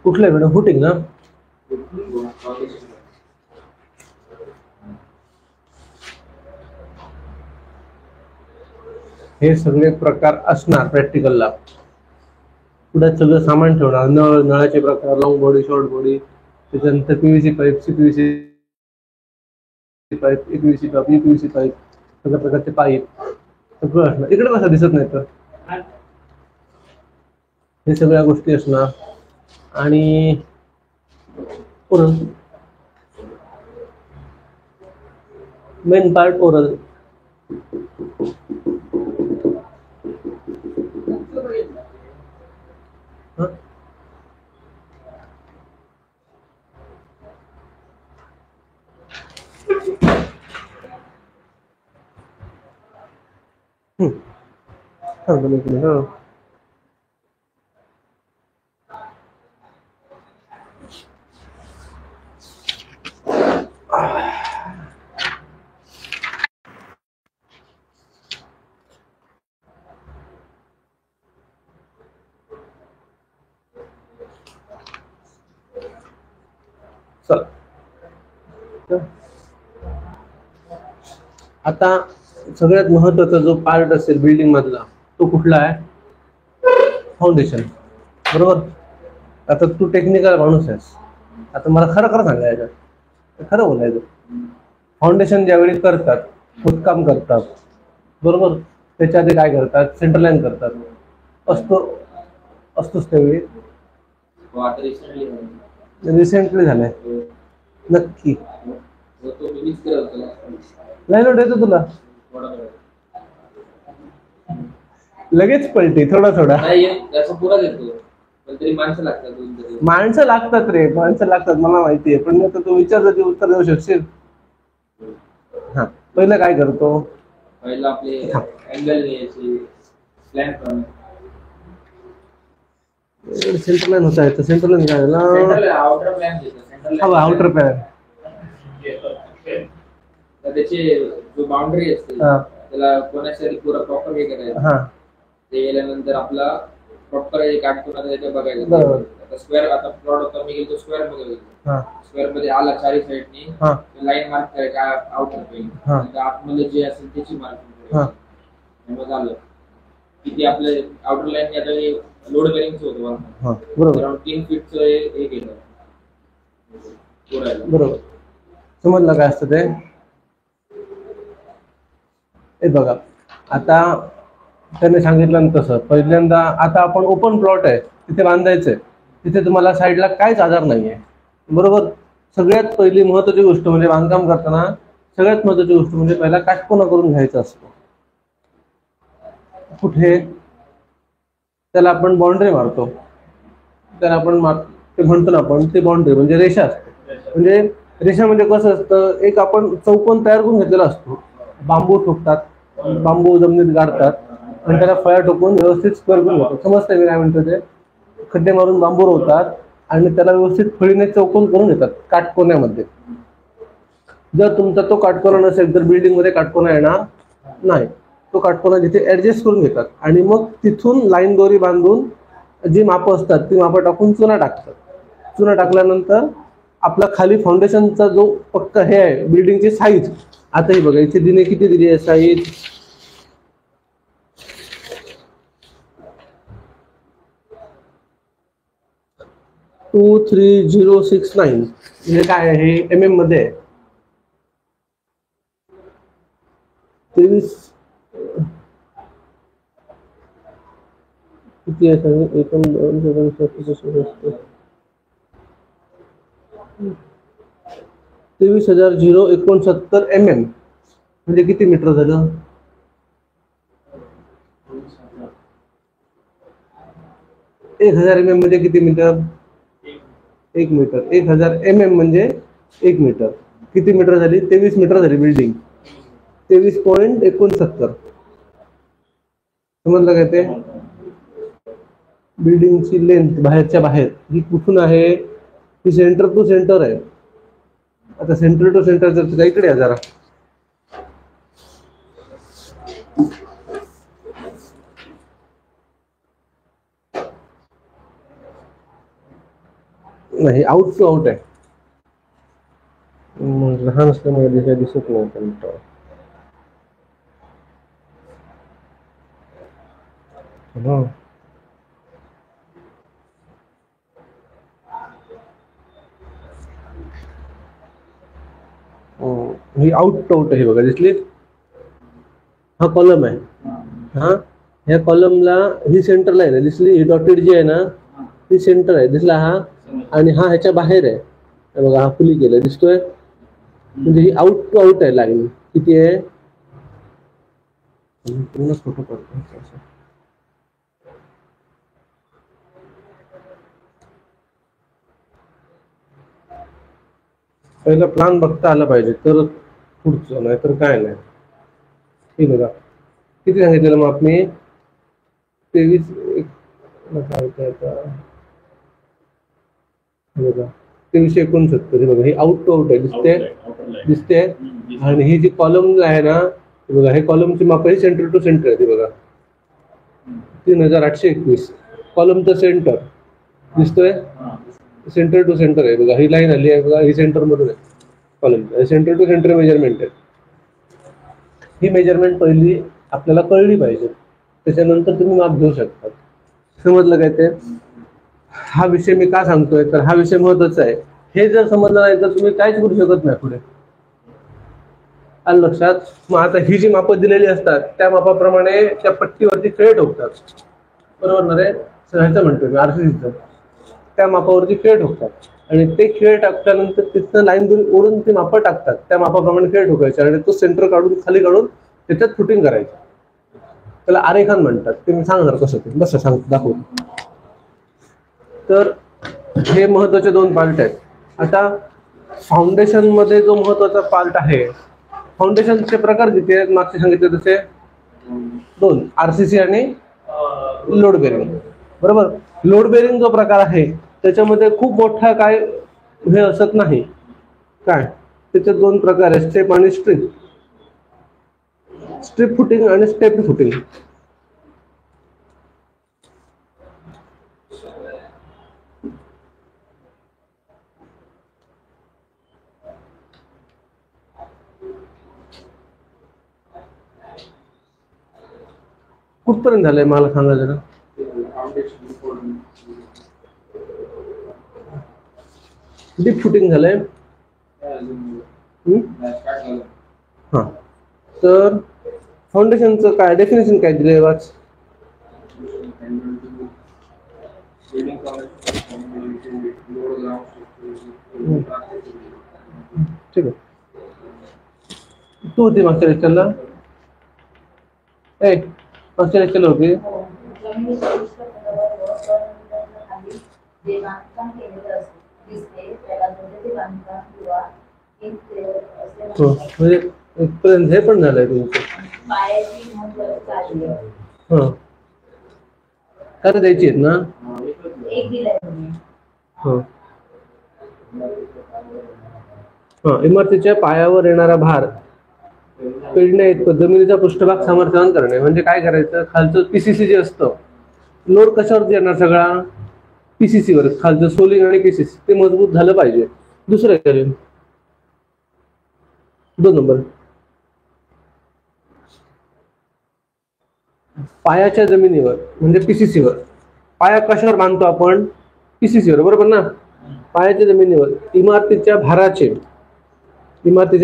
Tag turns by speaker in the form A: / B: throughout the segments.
A: कुठलं madam? Footing ना? हे सगळे प्रकार असणार प्रॅक्टिकलला. पुढे सगळं सामान ठेवणार, नळ, नळाचे प्रकार, लॉंग बॉडी, शॉर्ट बॉडी, त्याच्यानंतर PVC pipe, CPVC pipe, PVC pipe, PVC pipe, सगळ्या प्रकारचे पाईप सगळं असणार. इकडे कसं दिसत नाही तर हे सगळ्या गोष्टी असणार. आणि ओरल, मेन पार्ट ओरल. आता सगळ्यात महत्वाचा जो पार्ट असेल बिल्डिंग मधला तो कुठला आहे? फाउंडेशन. बरोबर. आता तू टेक्निकल माणूस आहेस, आता मला खरं खरं सांगायचं, खरं बोलायचं. फाउंडेशन ज्यावेळी करतात, खोदकाम करतात, बरोबर, त्याच्या आधी काय करतात? सेंटर लाईन करतात. असतोच त्यावेळी. रिसेंटली झालंय नक्की. लाईन येतो तुला लगेच पलटी थोडा थोडा. माणसं लागतात रे, माणसं लागतात, मला माहितीये. पण आता तू विचारलं ते उत्तर देऊ शकशील? हा, पहिलं काय करतो? पहिलं आपले अँगल घ्यायचे, सेंटर लाईन होता येतं. सेंटर लाईन काय झालं? Outer plan. त्याची जो बाउंड्री असते त्याला कोणासाठी पुरा प्रॉपर हे करायचं. ते गेल्यानंतर आपला प्रॉपर एक काटकोना त्याच्या बघायचं. आता स्क्वेअर, आता प्लॉट होता मी गेलो स्क्वेअर मध्ये गेलो. स्क्वेअर मध्ये आला चारी साइडनी लाईन मार्क करायची आउटर प्लेन. आतमध्ये जे असेल त्याची मार्किंग करायची. मग झालं किती आपले आउटर लाईन आता लोड बेरिंगचं होतं. बरोबर. 3 फीटचं हे केलं. बरोबर. समजलं काय असतं ते? हे बघा, आता त्याने सांगितलं तसं पहिल्यांदा. आता आपण ओपन प्लॉट आहे तिथे बांधायचंय, तिथे तुम्हाला साईडला काहीच आधार नाहीये. बरोबर. सगळ्यात पहिली महत्वाची गोष्ट म्हणजे बांधकाम करताना सगळ्यात महत्वाची गोष्ट म्हणजे पहिला काटकोना करून घ्यायचा असतो. कुठे? त्याला आपण बाउंड्री मारतो. त्याला आपण ते म्हणतो ना आपण, ते बाउंड्री म्हणजे रेषा असते. म्हणजे रेषा म्हणजे कसं असतं, एक आपण चौकोन तयार करून घेतलेला असतो. बांबू ठोकतात, बांबू जमिनीत गाडतात आणि त्याला फळ्या ठोकून व्यवस्थित स्क्वेअर करून घेतात. समजतंय मी काय म्हणतो ते? खड्डे मारून बांबू रोवतात आणि त्याला व्यवस्थित फळीने चौकोन करून घेतात काटकोन्यामध्ये. जर तुमचा तो काटकोना नसेल तर बिल्डिंग मध्ये काटकोना येणार नाही. तो काटकोना जिथे ऍडजस्ट करून घेतात आणि मग तिथून लाईन दोरी बांधून जी मापं असतात ती मापं टाकून चुना टाकतात. चुना टाकल्यानंतर आपला खाली फाउंडेशनचा जो पक्का हे आहे बिल्डिंगची साईज. आता ही बघा, इथे दिने किती दिली आहे साईज? 23069. म्हणजे काय आहे? MM मध्ये आहे. 23 किती आहे? 23,069 MM म्हणजे किती मीटर झालं? 1000 MM म्हणजे किती मीटर? 1 मीटर. 1000 MM म्हणजे 1 मीटर. किती मीटर झाली? 23 मीटर झाली बिल्डिंग. 23.69. समजलं काय ते? बिल्डिंगची लेंथ बाहेरच्या बाहेर ही कुठून आहे? ती सेंटर टू सेंटर आहे. आता सेंटर टू सेंटर जर तुझ्या इकडे आहे जरा, नाही, आउट टू आउट आहे. लहान असल्यामुळे काही दिसत नाही कंट्रोल. ही आउट टू आउट आहे बघा, दिसली. हा कॉलम आहे. हा, ह्या कॉलमला ही सेंटर लाईन आहे, दिसली. ही डॉटेड जी आहे ना, ही सेंटर आहे, दिसला हा. आणि हा ह्याच्या बाहेर आहे बघा, हा खुली केलं, दिसतोय. म्हणजे ही आउट टू आउट आहे लाईन. किती आहे? पूर्ण फोटो काढतो. पहिला प्लॅन बघता आला पाहिजे, तर पुढचं, नाही तर काय नाही. ठीक बघा, किती सांगितलेलं मग मी? 23 बघा, 2369. बघा, ही आउट टू आउट आहे, दिसते. आणि ही जी कॉलम आहे ना, बघा, हे कॉलमची माप ही सेंटर टू सेंटर आहे. ती बघा 3821. कॉलमचं सेंटर दिसतोय, सेंटर टू सेंटर आहे बघा. ही लाईन आली आहे बघा, ही सेंटर मधून आहे column. Center to center measurement आहे. ही मेजरमेंट पहिली आपल्याला कळली पाहिजे, त्याच्यानंतर तुम्ही माप घेऊ शकता. समजलं काय ते? हा विषय मी का सांगतोय, तर हा विषय महत्वाचा आहे. हे जर समजलं नाही तर तुम्ही काहीच करू शकत नाही पुढे. आलं लक्षात? मग आता ही जी मापं दिलेली असतात त्या मापाप्रमाणे त्या पट्टीवरती खेळ ठोकतात, बरोबर ना रे? ह्याचं म्हणतोय मी, आरसीसीचं. त्या मापावरती खेळ ठोकतात आणि ते खेळ टाकल्यानंतर तिथनं लाईन ओढून ते मापं टाकतात. त्या मापाप्रमाणे खेळ ठोकायचे आणि तो सेंटर काढून खाली काढून त्याच्यात फुटिंग करायचं. त्याला आरेखन म्हणतात. ते मी सांगणार कसं ते, बस सांग दाखवतो. तर हे महत्वाचे 2 पार्ट आहेत. आता फाउंडेशन मध्ये जो महत्वाचा पार्ट आहे, फाउंडेशनचे प्रकार किती आहेत? मागचे सांगितले तसे 2, आरसीसी आणि लोड बेरिंग, बरोबर. लोड बेरिंग जो प्रकार आहे त्याच्यामध्ये खूप मोठा काय हे असत नाही. काय त्याचे 2 प्रकार आहेत, स्टेप आणि स्ट्रिप. स्ट्रिप फुटिंग आणि स्टेप फुटिंग. कुठपर्यंत झालंय मला सांगा जरा. डीप फुटिंग झालंय. हा, तर फाउंडेशनचं काय डेफिनेशन काय दिलंय वाच. ठीक आहे, तू होती मागच्या लेक्चरला? मागच्या लेक्चरला होती. म्हणजे इथपर्यंत हे पण झालंय तुमचं. हा, काय द्यायची आहेत ना? इमारतीच्या पायावर येणारा भार पेडण्या इतकं जमिनीचा पृष्ठभाग सामर्थ्यवान करणे. म्हणजे काय करायचं, खालचं पीसीसी जे असतं, लोड कशावरती येणार? सगळा पीसीसी वर. खालचं सोलिंग आणि पीसीसी ते मजबूत झालं पाहिजे. दुसरं करेल 2 नंबर, पायाच्या जमिनीवर म्हणजे पीसीसी वर. पाया कशावर बांधतो आपण? पीसीसी वर, बरोबर ना. पायाच्या जमिनीवर इमारतीच्या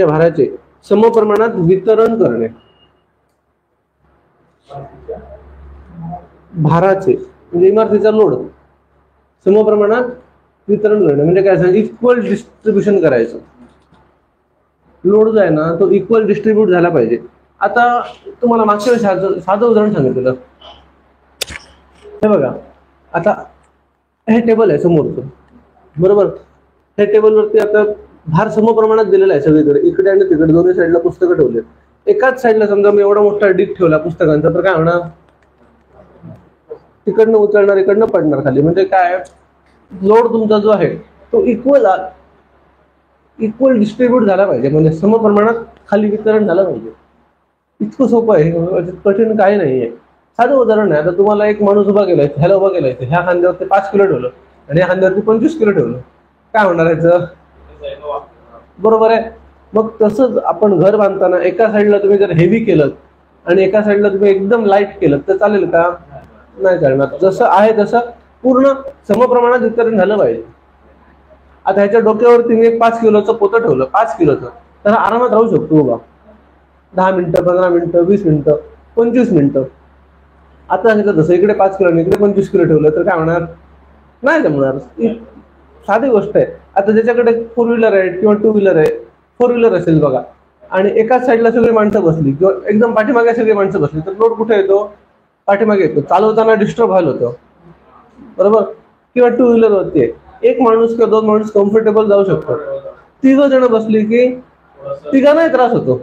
A: भाराचे समप्रमाणात वितरण करणे. भाराचे म्हणजे इमारतीचा लोड समप्रमाणात वितरण करणे म्हणजे काय सांग, इक्वल डिस्ट्रीब्युशन करायचं. लोड जो आहे ना तो इक्वल डिस्ट्रीब्यूट झाला पाहिजे. आता तुम्हाला मागच्या वेळेस साधं उदाहरण सांगितलं. हे बघा, आता हे टेबल आहे समोरचं, बरोबर. हे टेबलवरती आता भार समप्रमाणात दिलेला आहे सगळीकडे, इकडे आणि तिकडे दोन्ही साईडला पुस्तकं ठेवलेत. एकाच साईडला समजा मी एवढा मोठा डीक ठेवला पुस्तकांचा, तर काय होणार? तिकडनं उचलणार, इकडनं पडणार खाली. म्हणजे काय, लोड तुमचा जो आहे तो इक्वल डिस्ट्रीब्यूट झाला पाहिजे, म्हणजे समप्रमाणात खाली वितरण झालं पाहिजे. इतकं सोपं आहे, कठीण काही नाहीये. साधं उदाहरण आहे. आता तुम्हाला एक माणूस उभा केलाय, ह्याला उभा केलाय, ह्या खांद्यावरती 5 किलो ठेवलं आणि ह्या खांद्यावरती 25 किलो ठेवलं, काय होणार याचं? बरोबर आहे. मग तसंच आपण घर बांधताना एका साईडला तुम्ही जर हेवी केलं आणि एका साईडला तुम्ही एकदम लाईट केलं तर चालेल का? नाही चालणार. जसं आहे तसं पूर्ण समप्रमाणात वितरण झालं पाहिजे. आता ह्याच्या डोक्यावरती मी एक 5 किलोचं पोतं ठेवलं, 5 किलोचं, तर आरामात राहू शकतो बाबा. 10 मिनिटं, 15 मिनिटं, 20 मिनिटं, 25 मिनिटं. आता सांगितलं तसं इकडे 5 किलो इकडे 25 किलो ठेवलं तर काय होणार? नाही जमणार. साधी गोष्ट आहे. आता ज्याच्याकडे 4 व्हीलर आहे किंवा 2 व्हीलर आहे, 4 व्हीलर असेल बघा, आणि एकाच साईडला सगळी माणसं बसली किंवा एकदम पाठीमागे सगळी माणसं बसली तर लोड कुठे येतो? पाठीमागे येतो. चालवताना डिस्टर्ब व्हायला होतं, बरोबर? किंवा 2 व्हीलर वरती आहे, एक माणूस किंवा 2 माणूस कम्फर्टेबल जाऊ शकतो. 3 जण बसली की तिघांनाही त्रास होतो,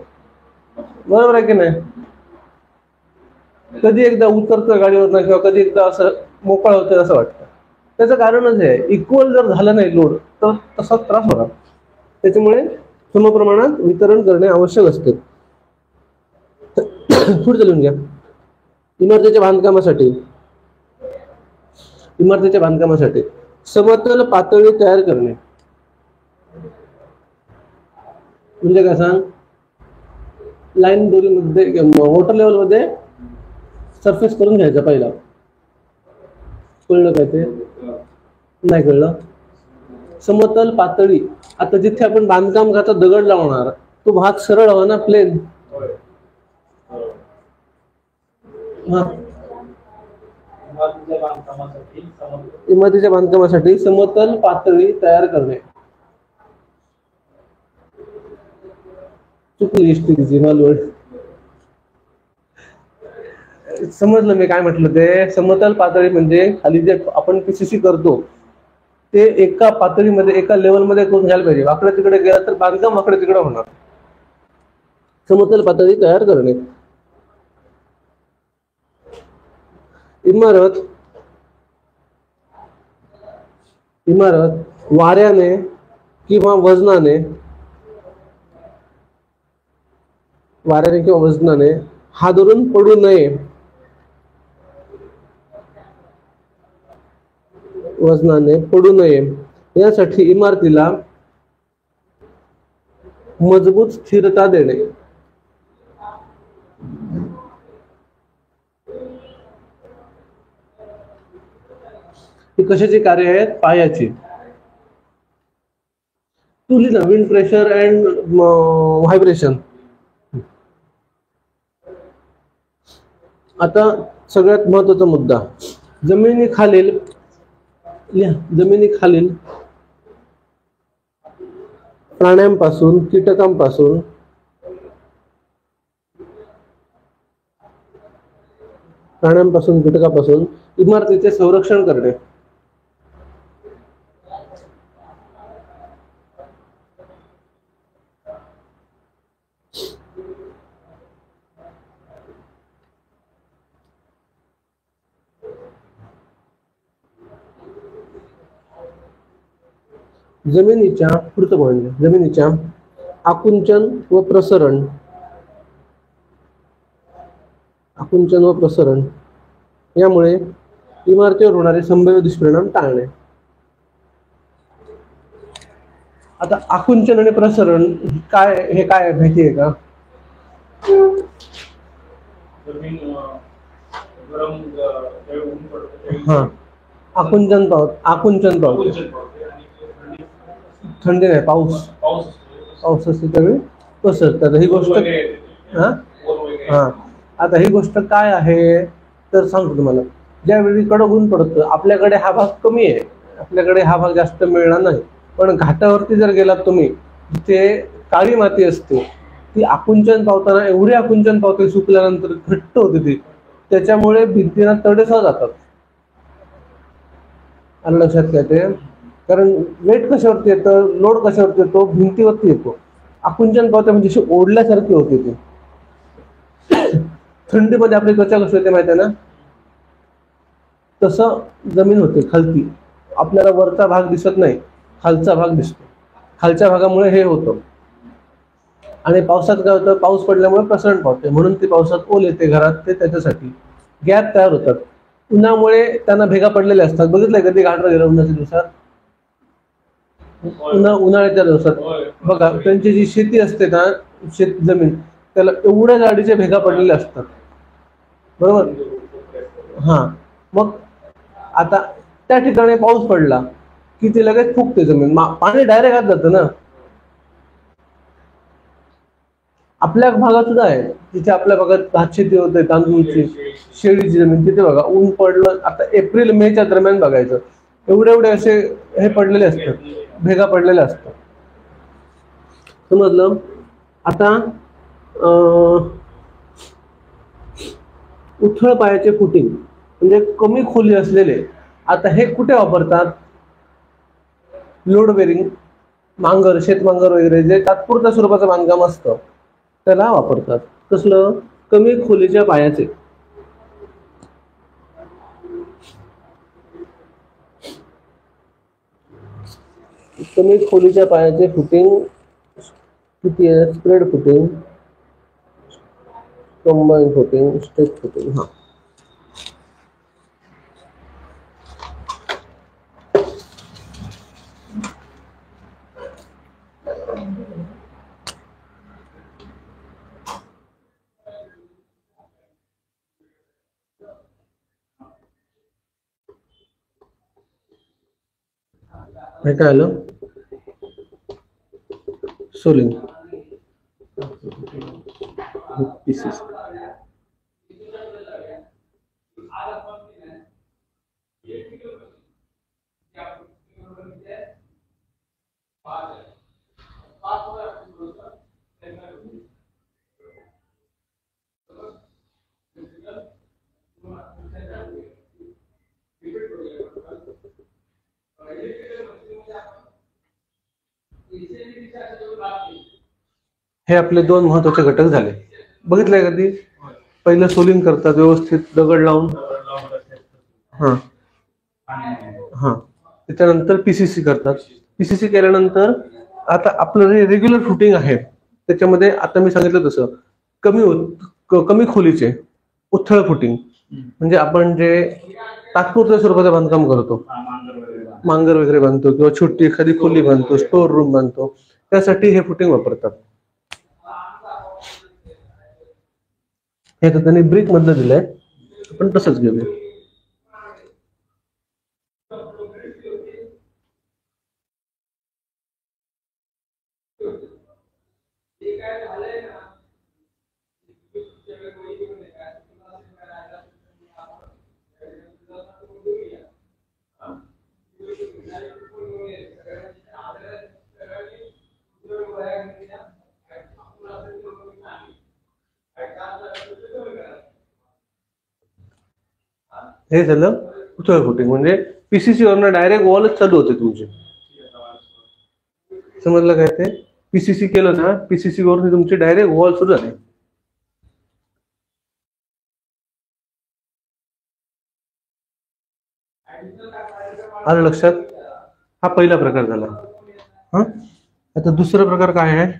A: बरोबर आहे की नाही? कधी एकदा उतरतोय गाडीवर किंवा कधी एकदा असं मोकळा होतोय असं वाटतं. त्याचं कारणच आहे इक्वल जर झालं नाही लोड तर तसा त्रास होणार. त्याच्यामुळे समप्रमाणात वितरण करणे आवश्यक असते. पुढे लिहून घ्या. इमारतीच्या बांधकामासाठी समतल पातळी तयार करणे म्हणजे काय सांग? लाईन दोरीमध्ये वॉटर लेवलमध्ये सरफेस करून घ्यायचा पहिला. कळलं काय ते? नाही कळलं? समतल पातळी. आता जिथे आपण बांधकाम करता दगड लावणार तो भाग सरळ हवा ना, प्लेन. इमारतीच्या बांधकामासाठी समतल पातळी तयार करणे. चुकली इष्टीची मालवड. समजलं मी काय म्हटलं ते? समतल पातळी म्हणजे खाली जे आपण पीसीसी करतो ते एका पातळीमध्ये एका लेवलमध्ये करून घ्यायला पाहिजे. वाकडे तिकडे गेला तर बांधकाम वाकडे तिकडे होणार. समतल पातळी तयार करणे. इमारत वाऱ्याने किंवा वजनाने हादरून पडू नये. यासाठी इमारतीला मजबूत स्थिरता देणे. ही कशाची कार्य आहेत? पायाची. तू लिहिना विंड प्रेशर अँड व्हायब्रेशन. आता सगळ्यात महत्वाचा मुद्दा, जमिनीखालील प्राण्यांपासून, कीटकांपासून इमारतीचे संरक्षण करणे. जमिनीच्या आकुंचन व प्रसरण यामुळे इमारतीवर होणारे संभाव्य दुष्परिणाम टाळणे. आता आकुंचन आणि प्रसरण हे काय माहिती आहे का? हा, आकुंचन पावत थंडी नाही, पाऊस असते त्यावेळी पसरतात. ही गोष्ट आता ही गोष्ट काय आहे तर सांगतो तुम्हाला. ज्यावेळी कडक ऊन पडतं आपल्याकडे हा भाग कमी आहे, आपल्याकडे हा भाग जास्त मिळणार नाही. पण घाटावरती जर गेलात तुम्ही, जिथे काळी माती असते, ती आकुंचन पावताना एवढी आकुंचन पावते सुकल्यानंतर घट्ट होते ती, त्याच्यामुळे भिंतींना तडेसह जातात. आलं लक्षात काय ते? कारण वेट कशावरती येतं, लोड कशावरती येतो? भिंतीवरती येतो. आकुंचन पावते म्हणजे अशी ओढल्यासारखी होते ती. थंडीमध्ये आपली त्वचा कशी होते माहिती आहे ना? तसं जमीन होते खालती. आपल्याला वरचा भाग दिसत नाही, खालचा भाग दिसतो. खालच्या भागामुळे हे होतं. आणि पावसात काय होतं? पाऊस पडल्यामुळे प्रसरण पावते, म्हणून ते पावसात ओल येते घरात. ते त्याच्यासाठी गॅप तयार होतात. उन्हामुळे त्यांना भेगा पडलेले असतात. बघितलंय कधी घाटावर गेलं उन्हाच्या दिवसात? उन्हाळ्याच्या दिवसात बघा त्यांची जी शेती असते ना, शेत जमीन, त्याला एवढ्या जाडीच्या भेगा पडलेल्या असतात, बरोबर. हा, मग आता त्या ठिकाणी पाऊस पडला की ते लगेच फुगते जमीन, पाणी डायरेक्ट आत जातं ना. आपल्या भागात सुद्धा आहे, तिथे आपल्या भागात भात शेती होते, तांदूळची, शेळीची जमीन, तिथे बघा ऊन पडलं, आता एप्रिल मेच्या दरम्यान बघायचं, एवढे एवढे असे हे पडलेले असतात, भेगा पडलेल्या असतात, समजलं. आता उथळ पायाचे फुटिंग म्हणजे कमी खोली असलेले, आता हे कुठे वापरतात? लोड बेरिंग, मांगर, शेतमांगर वगैरे जे तात्पुरत्या स्वरूपाचं बांधकाम असतं त्याला वापरतात. कसलं? कमी खोलीच्या पायाचे. कमी खोलीच्या पायाचे फुटिंग किती आहे? Spread footing, combine footing, step footing. हा, हे काय आलं? Soling pieces. हे आपले दोन महत्वाचे घटक झाले. बघितलंय कधी? पहिलं सोलिंग करतात व्यवस्थित दगड लावून, हा हा, त्याच्यानंतर पीसीसी करतात. पीसीसी केल्यानंतर आता आपलं जे रेग्युलर फुटिंग आहे त्याच्यामध्ये आता मी सांगितलं तसं कमी खोलीचे उथळ फुटिंग, म्हणजे आपण जे तात्पुरत्या स्वरूपाचं बांधकाम करतो, मांगर वगैरे बांधतो किंवा छोटी एखादी खोली बांधतो, स्टोर रूम बांधतो, त्यासाठी हे फुटिंग वापरतात. हे तर त्यांनी ब्रिक मधलं दिलंय, आपण तसंच घेऊया. हे झालं उथळ फुटिंग, म्हणजे पीसीसी वरनं डायरेक्ट वॉलच चालू होते तुमची. समजलं काय ते? पीसीसी केलं ना, पीसीसी वरून तुमची डायरेक्ट वॉल सुरू झाली. आलं लक्षात? हा पहिला प्रकार झाला. हा, आता दुसरा प्रकार काय आहे?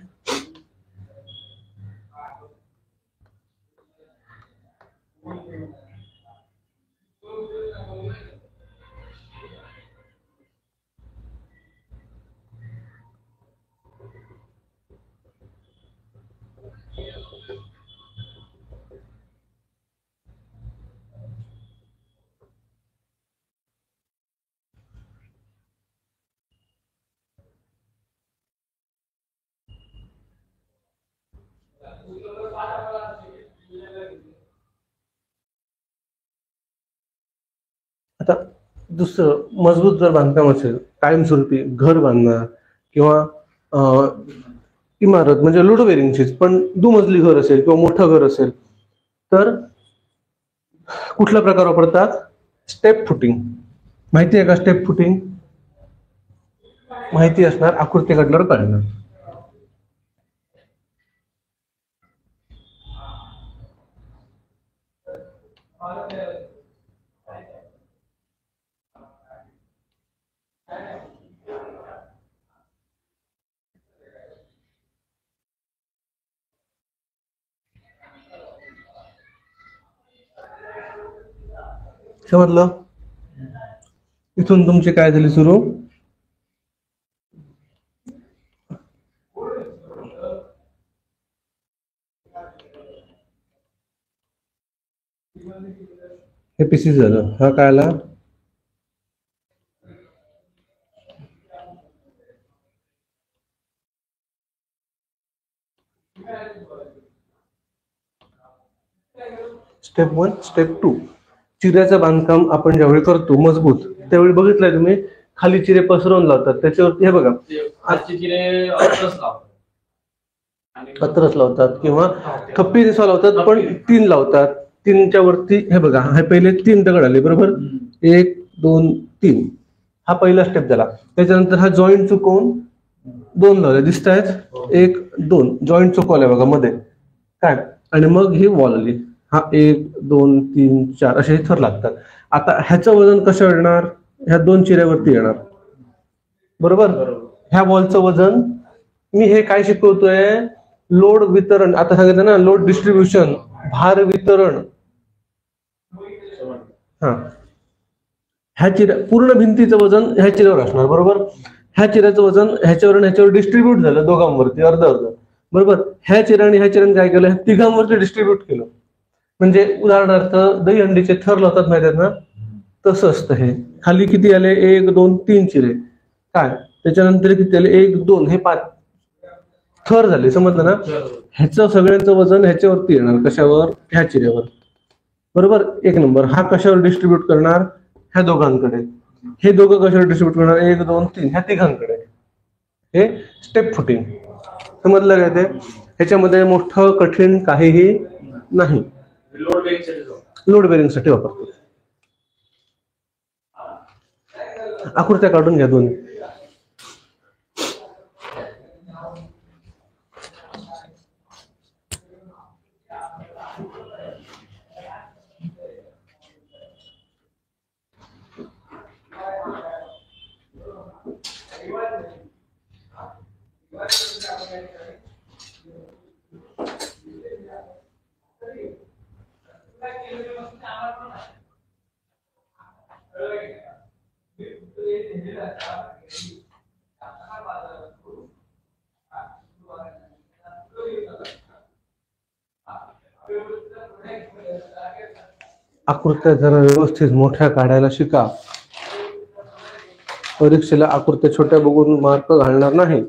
A: आता दुसरं, मजबूत जर बांधकाम असेल, कायमस्वरूपी घर बांधणार किंवा इमारत म्हणजे लोड बेरिंगचीच, पण दुमजली घर असेल किंवा मोठं घर असेल तर कुठला प्रकार वापरतात? Step footing. माहिती आहे का स्टेप फुटिंग? माहिती असणार, आकृती काढल्यावर कळणार. समजलं? इथून तुमची काय झाली सुरू? हे पीसीसी झालं. हा काय आला? Step 1, step 2. चिऱ्याचं बांधकाम आपण ज्यावेळी करतो मजबूत, त्यावेळी बघितलंय तुम्ही खाली चिरे पसरवून लावतात. त्याच्यावरती हे बघा पत्रच लावतात किंवा थप्पी दिसा लावतात, पण 3 लावतात. 3च्या वरती हे बघा, हे पहिले 3 दगड आले बरोबर, 1 2 3. हा पहिला स्टेप झाला. त्याच्यानंतर हा जॉईंट चुकवून 2 लावले, दिसत आहेत, 1 2 जॉईंट चुकवलाय बघा मध्ये काय, आणि मग ही वॉल आली. हा 1 2 3 4 असे हे थर लागतात. आता ह्याचं वजन कसं येणार? ह्या 2 चिऱ्यावरती येणार बरोबर. ह्या वॉलचं वजन, मी हे काय शिकवतोय, लोड वितरण. आता सांगितलं ना, लोड डिस्ट्रीब्युशन, भार वितरण. हा, ह्या चिऱ्या पूर्ण भिंतीचं वजन ह्या चिऱ्यावर असणार बरोबर. ह्या चिऱ्याचं वजन ह्याच्यावर ह्याच्यावर डिस्ट्रीब्यूट झालं दोघांवरती अर्ध अर्ध बरोबर. ह्या चिऱ्याने ह्या चिऱ्याने काय केलं, तिघांवरती डिस्ट्रीब्यूट केलं. म्हणजे उदाहरणार्थ दहीहंडीचे थर लावतात माहिती आहेत ना, तसं असतं हे. खाली किती आले, 1 2 3 चिरे काय, त्याच्यानंतर किती आले, 1 2, हे 5 थर झाले. समजलं ना. ह्याचं सगळ्यांचं वजन ह्याच्यावरती येणार, कशावर, ह्या चिऱ्यावर बरोबर. 1 नंबर. हा कशावर डिस्ट्रीब्यूट करणार, ह्या दोघांकडे. हे दोघं कशावर डिस्ट्रीब्यूट करणार, 1 2 3 ह्या तिघांकडे. हे स्टेप फुटिंग. समजलं काय ते. ह्याच्यामध्ये मोठं कठीण काहीही नाही. लोड बेरिंग साठी वापरतो. आकृत्या काढून घ्या दोन्ही. आकृत्या जरा व्यवस्थित मोठ्या काढायला शिका. परीक्षेला आकृत्या छोट्या बघून मार्क घालणार नाही.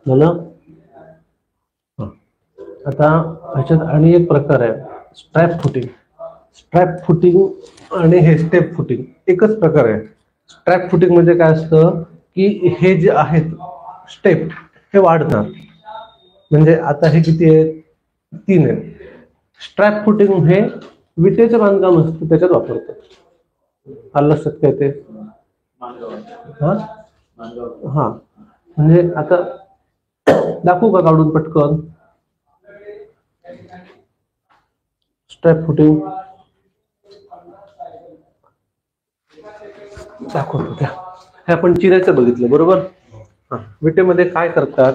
A: झालं. आता ह्याच्यात आणि एक प्रकार आहे स्ट्रॅप फुटिंग. स्ट्रॅप फुटिंग आणि हे स्टेप फुटिंग एकच प्रकार आहे. स्ट्रॅप फुटिंग म्हणजे काय असतं की हे जे आहेत स्टेप हे वाढतात. म्हणजे आता हे किती आहेत? 3 आहेत. स्ट्रॅप फुटिंग हे विटेचं बांधकाम असतं त्याच्यात वापरतात. आलं लक्षात काय ते? हा म्हणजे आता दाखवू का काढून पटकन स्ट्रॅप फुटिंग दाखवतो त्या. हे आपण चिऱ्याचं बघितलं बरोबर. विटेमध्ये काय करतात?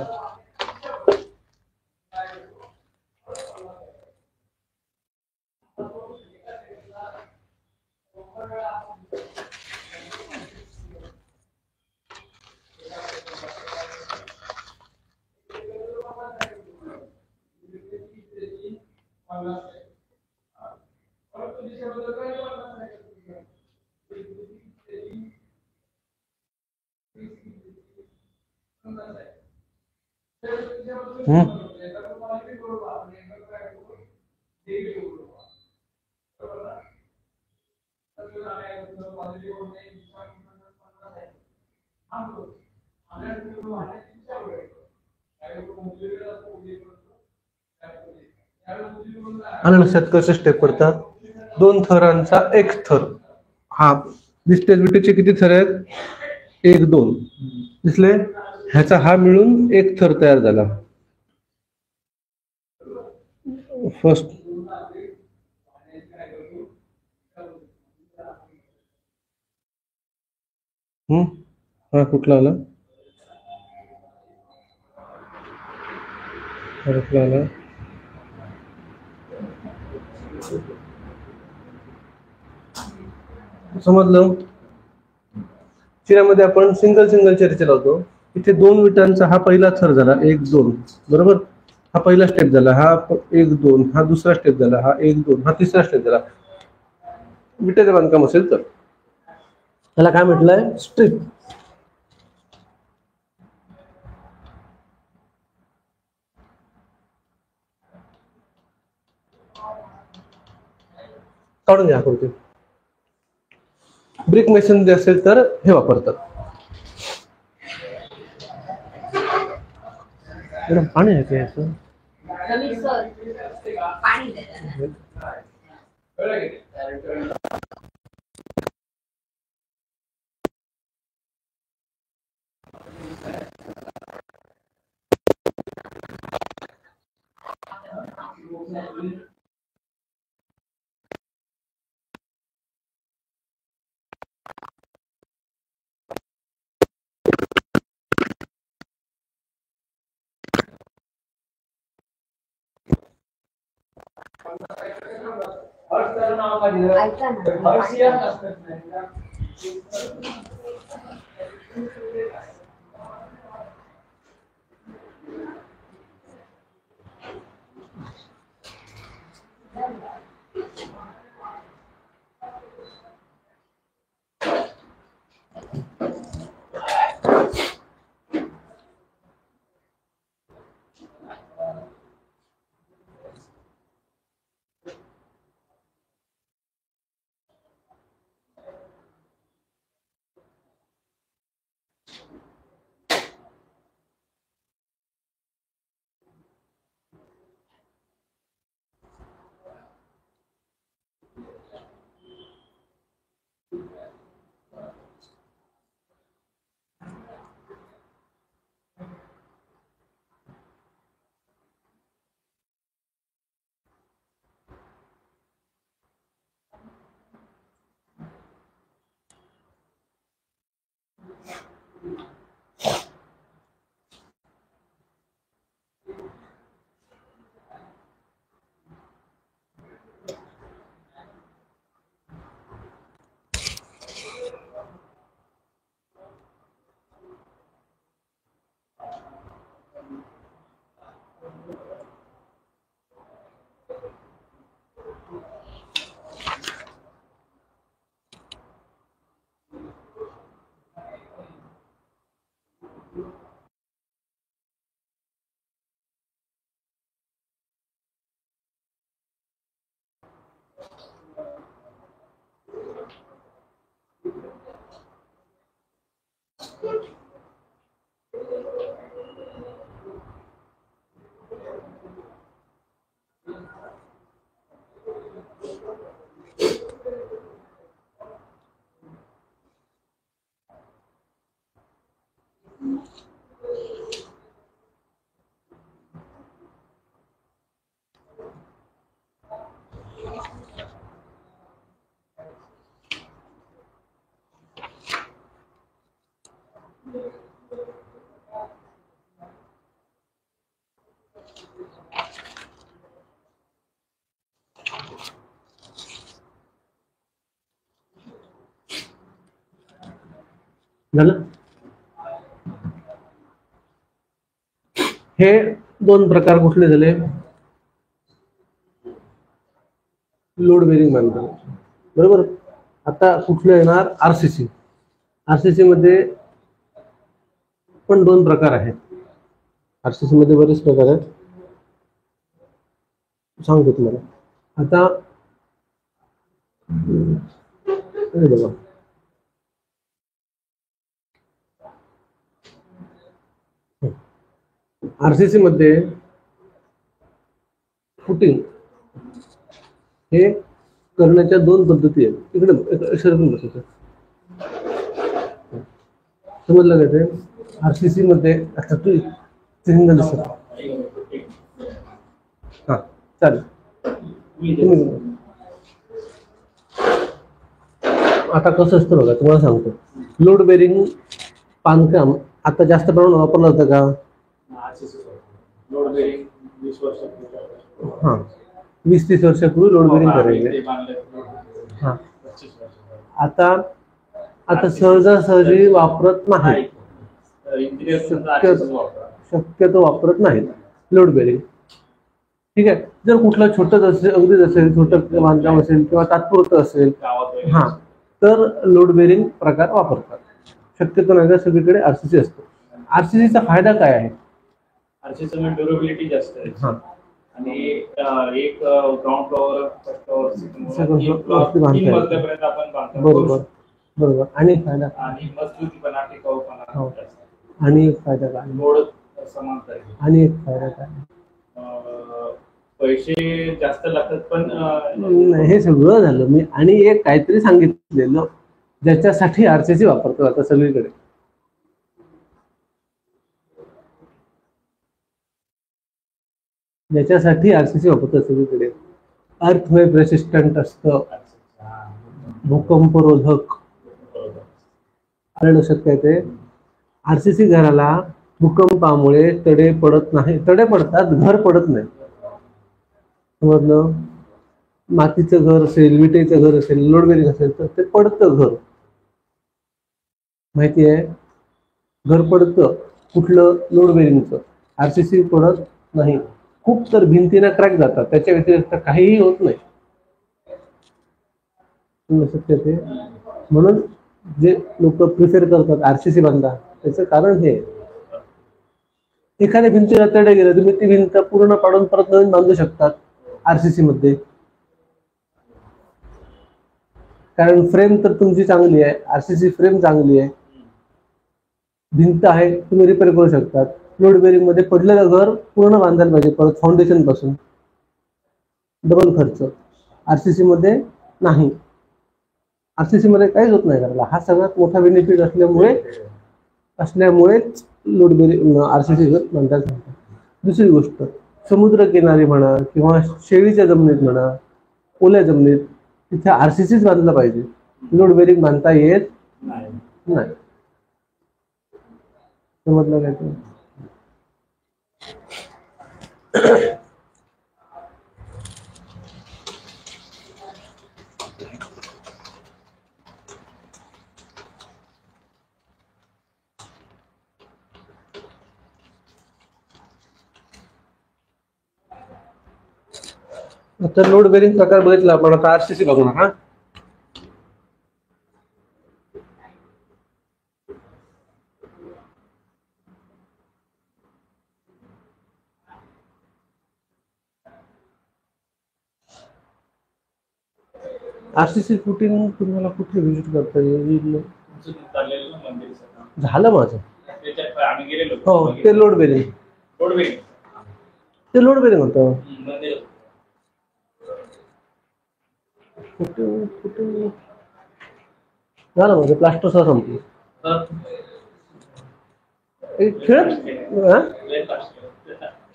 A: आलं लक्षात कसे स्टेप पडतात? 2 थरांचा एक थर. हा दिसते विटेचे किती थर आहेत? 1 2 दिसले. ह्याचा हा मिळून एक थर तयार झाला. फर्स्ट हा कुठला आला? कुठला आला? समजलं. चिऱ्यामध्ये आपण सिंगल चर्चा लावतो. इथे 2 विटांचा हा पहिला थर झाला 1 2 बरोबर. हा पहिला स्टेप झाला. हा 1 2 हा दुसरा स्टेप झाला. हा 1 2 हा तिसरा स्टेप झाला. विटेचं बांधकाम असेल तर त्याला काय म्हटलंय? स्ट्रिप. काढून घ्या आकृती. ब्रिक मेसन जे असेल तर हे वापरतात. पाणी आहे याचं. झालं. हे दोन प्रकार कुठले झाले? लोड बेरिंग बांधकाम, बरोबर. आता कुठलं येणार? आरसीसी. आरसीसी मध्ये पण दोन प्रकार आहेत. आरसीसी मध्ये बरेच प्रकार आहेत, सांगतो तुम्हाला. आता बघा, आरसीसी मध्ये फुटिंग हे करण्याच्या दोन पद्धती आहेत. इकडे सरकून बसायचं, समजलं का ते? आरसीसी मध्ये आता तू सिंगल दिसत. हा चालेल. आता कसं असतं बघा, तुम्हाला सांगतो. लोड बेरिंग बांधकाम आता जास्त प्रमाणात वापरलं जातं का? हा, 20-30 वर्षापूर्वी लोड बेरिंग करायचे. हा, आता सहजासहजी वापरत नाही, शक्यतो वापरत नाही लोड बेरिंग. ठीक आहे. जर कुठलं छोटं असेल, अगदीच असेल, छोटं बांधकाम असेल किंवा तात्पुरतं असेल, हा, तर लोड बेरिंग प्रकार वापरतात. शक्यतो नाही, सगळीकडे आरसीसी असतो. आरसीसीचा फायदा काय आहे?
B: आरसीसी मध्ये ड्युरेबिलिटी जास्त आहे. हा, आणि एक ground floor, first floor, second floor आपण बांधतो.
A: बरोबर बरोबर. आणि फायदा?
B: आणि मजबूतीपणा, टिकाऊपणा.
A: आणि एक फायदा काय?
B: लोड समांतर.
A: आणि एक फायदा काय?
B: पैसे जास्त लागतात, पण
A: हे सगळं झालं मी. आणि एक काहीतरी सांगितलेलं ज्याच्यासाठी आरसीसी वापरतो आता सगळीकडे. ज्याच्यासाठी आरसीसी वापरतो सगळीकडे. अर्थवेव्ह रेसिस्टंट असतं, भूकंपरोधक. लक्षात काय ते? आरसीसी घराला भूकंपामुळे तडे पडत नाही. तडे पडतात, घर पडत नाही. समजलं? मातीचं घर असेल, विटेचं घर असेल, लोड बेरिंग असेल तर ते पडतं घर, माहिती आहे, घर पडतं. कुठलं? लोड बेरिंगचं. आरसीसी पडत नाही. खूप तर भिंतीना क्रॅक जातात, त्याच्या व्यतिरिक्त काहीही होत नाही. ते म्हणून जे लोक प्रिफर करतात आरसीसी बांधा, त्याचं कारण हे, एखाद्या भिंतीला तडे गेलं तुम्ही ती भिंत पूर्ण पाडून परत नवीन बांधू शकतात आरसीसी मध्ये, कारण फ्रेम तर तुमची चांगली आहे, आरसीसी फ्रेम चांगली आहे, भिंत आहे, तुम्ही रिपेअर करू शकतात. लोड बेरिंग मध्ये पडलेलं घर पूर्ण बांधायला पाहिजे परत फाउंडेशन पासून, डबल खर्च. आरसीसी मध्ये नाही, आरसीसी मध्ये काहीच होत नाही करायला. हा सगळ्यात मोठा बेनिफिट असल्यामुळेच लोड बेरिंग आरसीसी घर बांधायला सांगतात. दुसरी गोष्ट, समुद्र किनारी म्हणा किंवा शेळीच्या जमिनीत म्हणा, ओल्या जमिनीत, तिथे आरसीसीच बांधलं पाहिजे, लोड बेरिंग बांधता येत नाही. समजलं काय ते? आता लोड बेरिंग प्रकार बघितला आपण, आता आरसीसी बघणार. हा, आरसीसी फुटिंग तुम्हाला कुठे व्हिजिट करता येईल? झालं माझं. हो, ते लोड बेरिंग होतं. झालं माझं, प्लास्टरचा संपलं.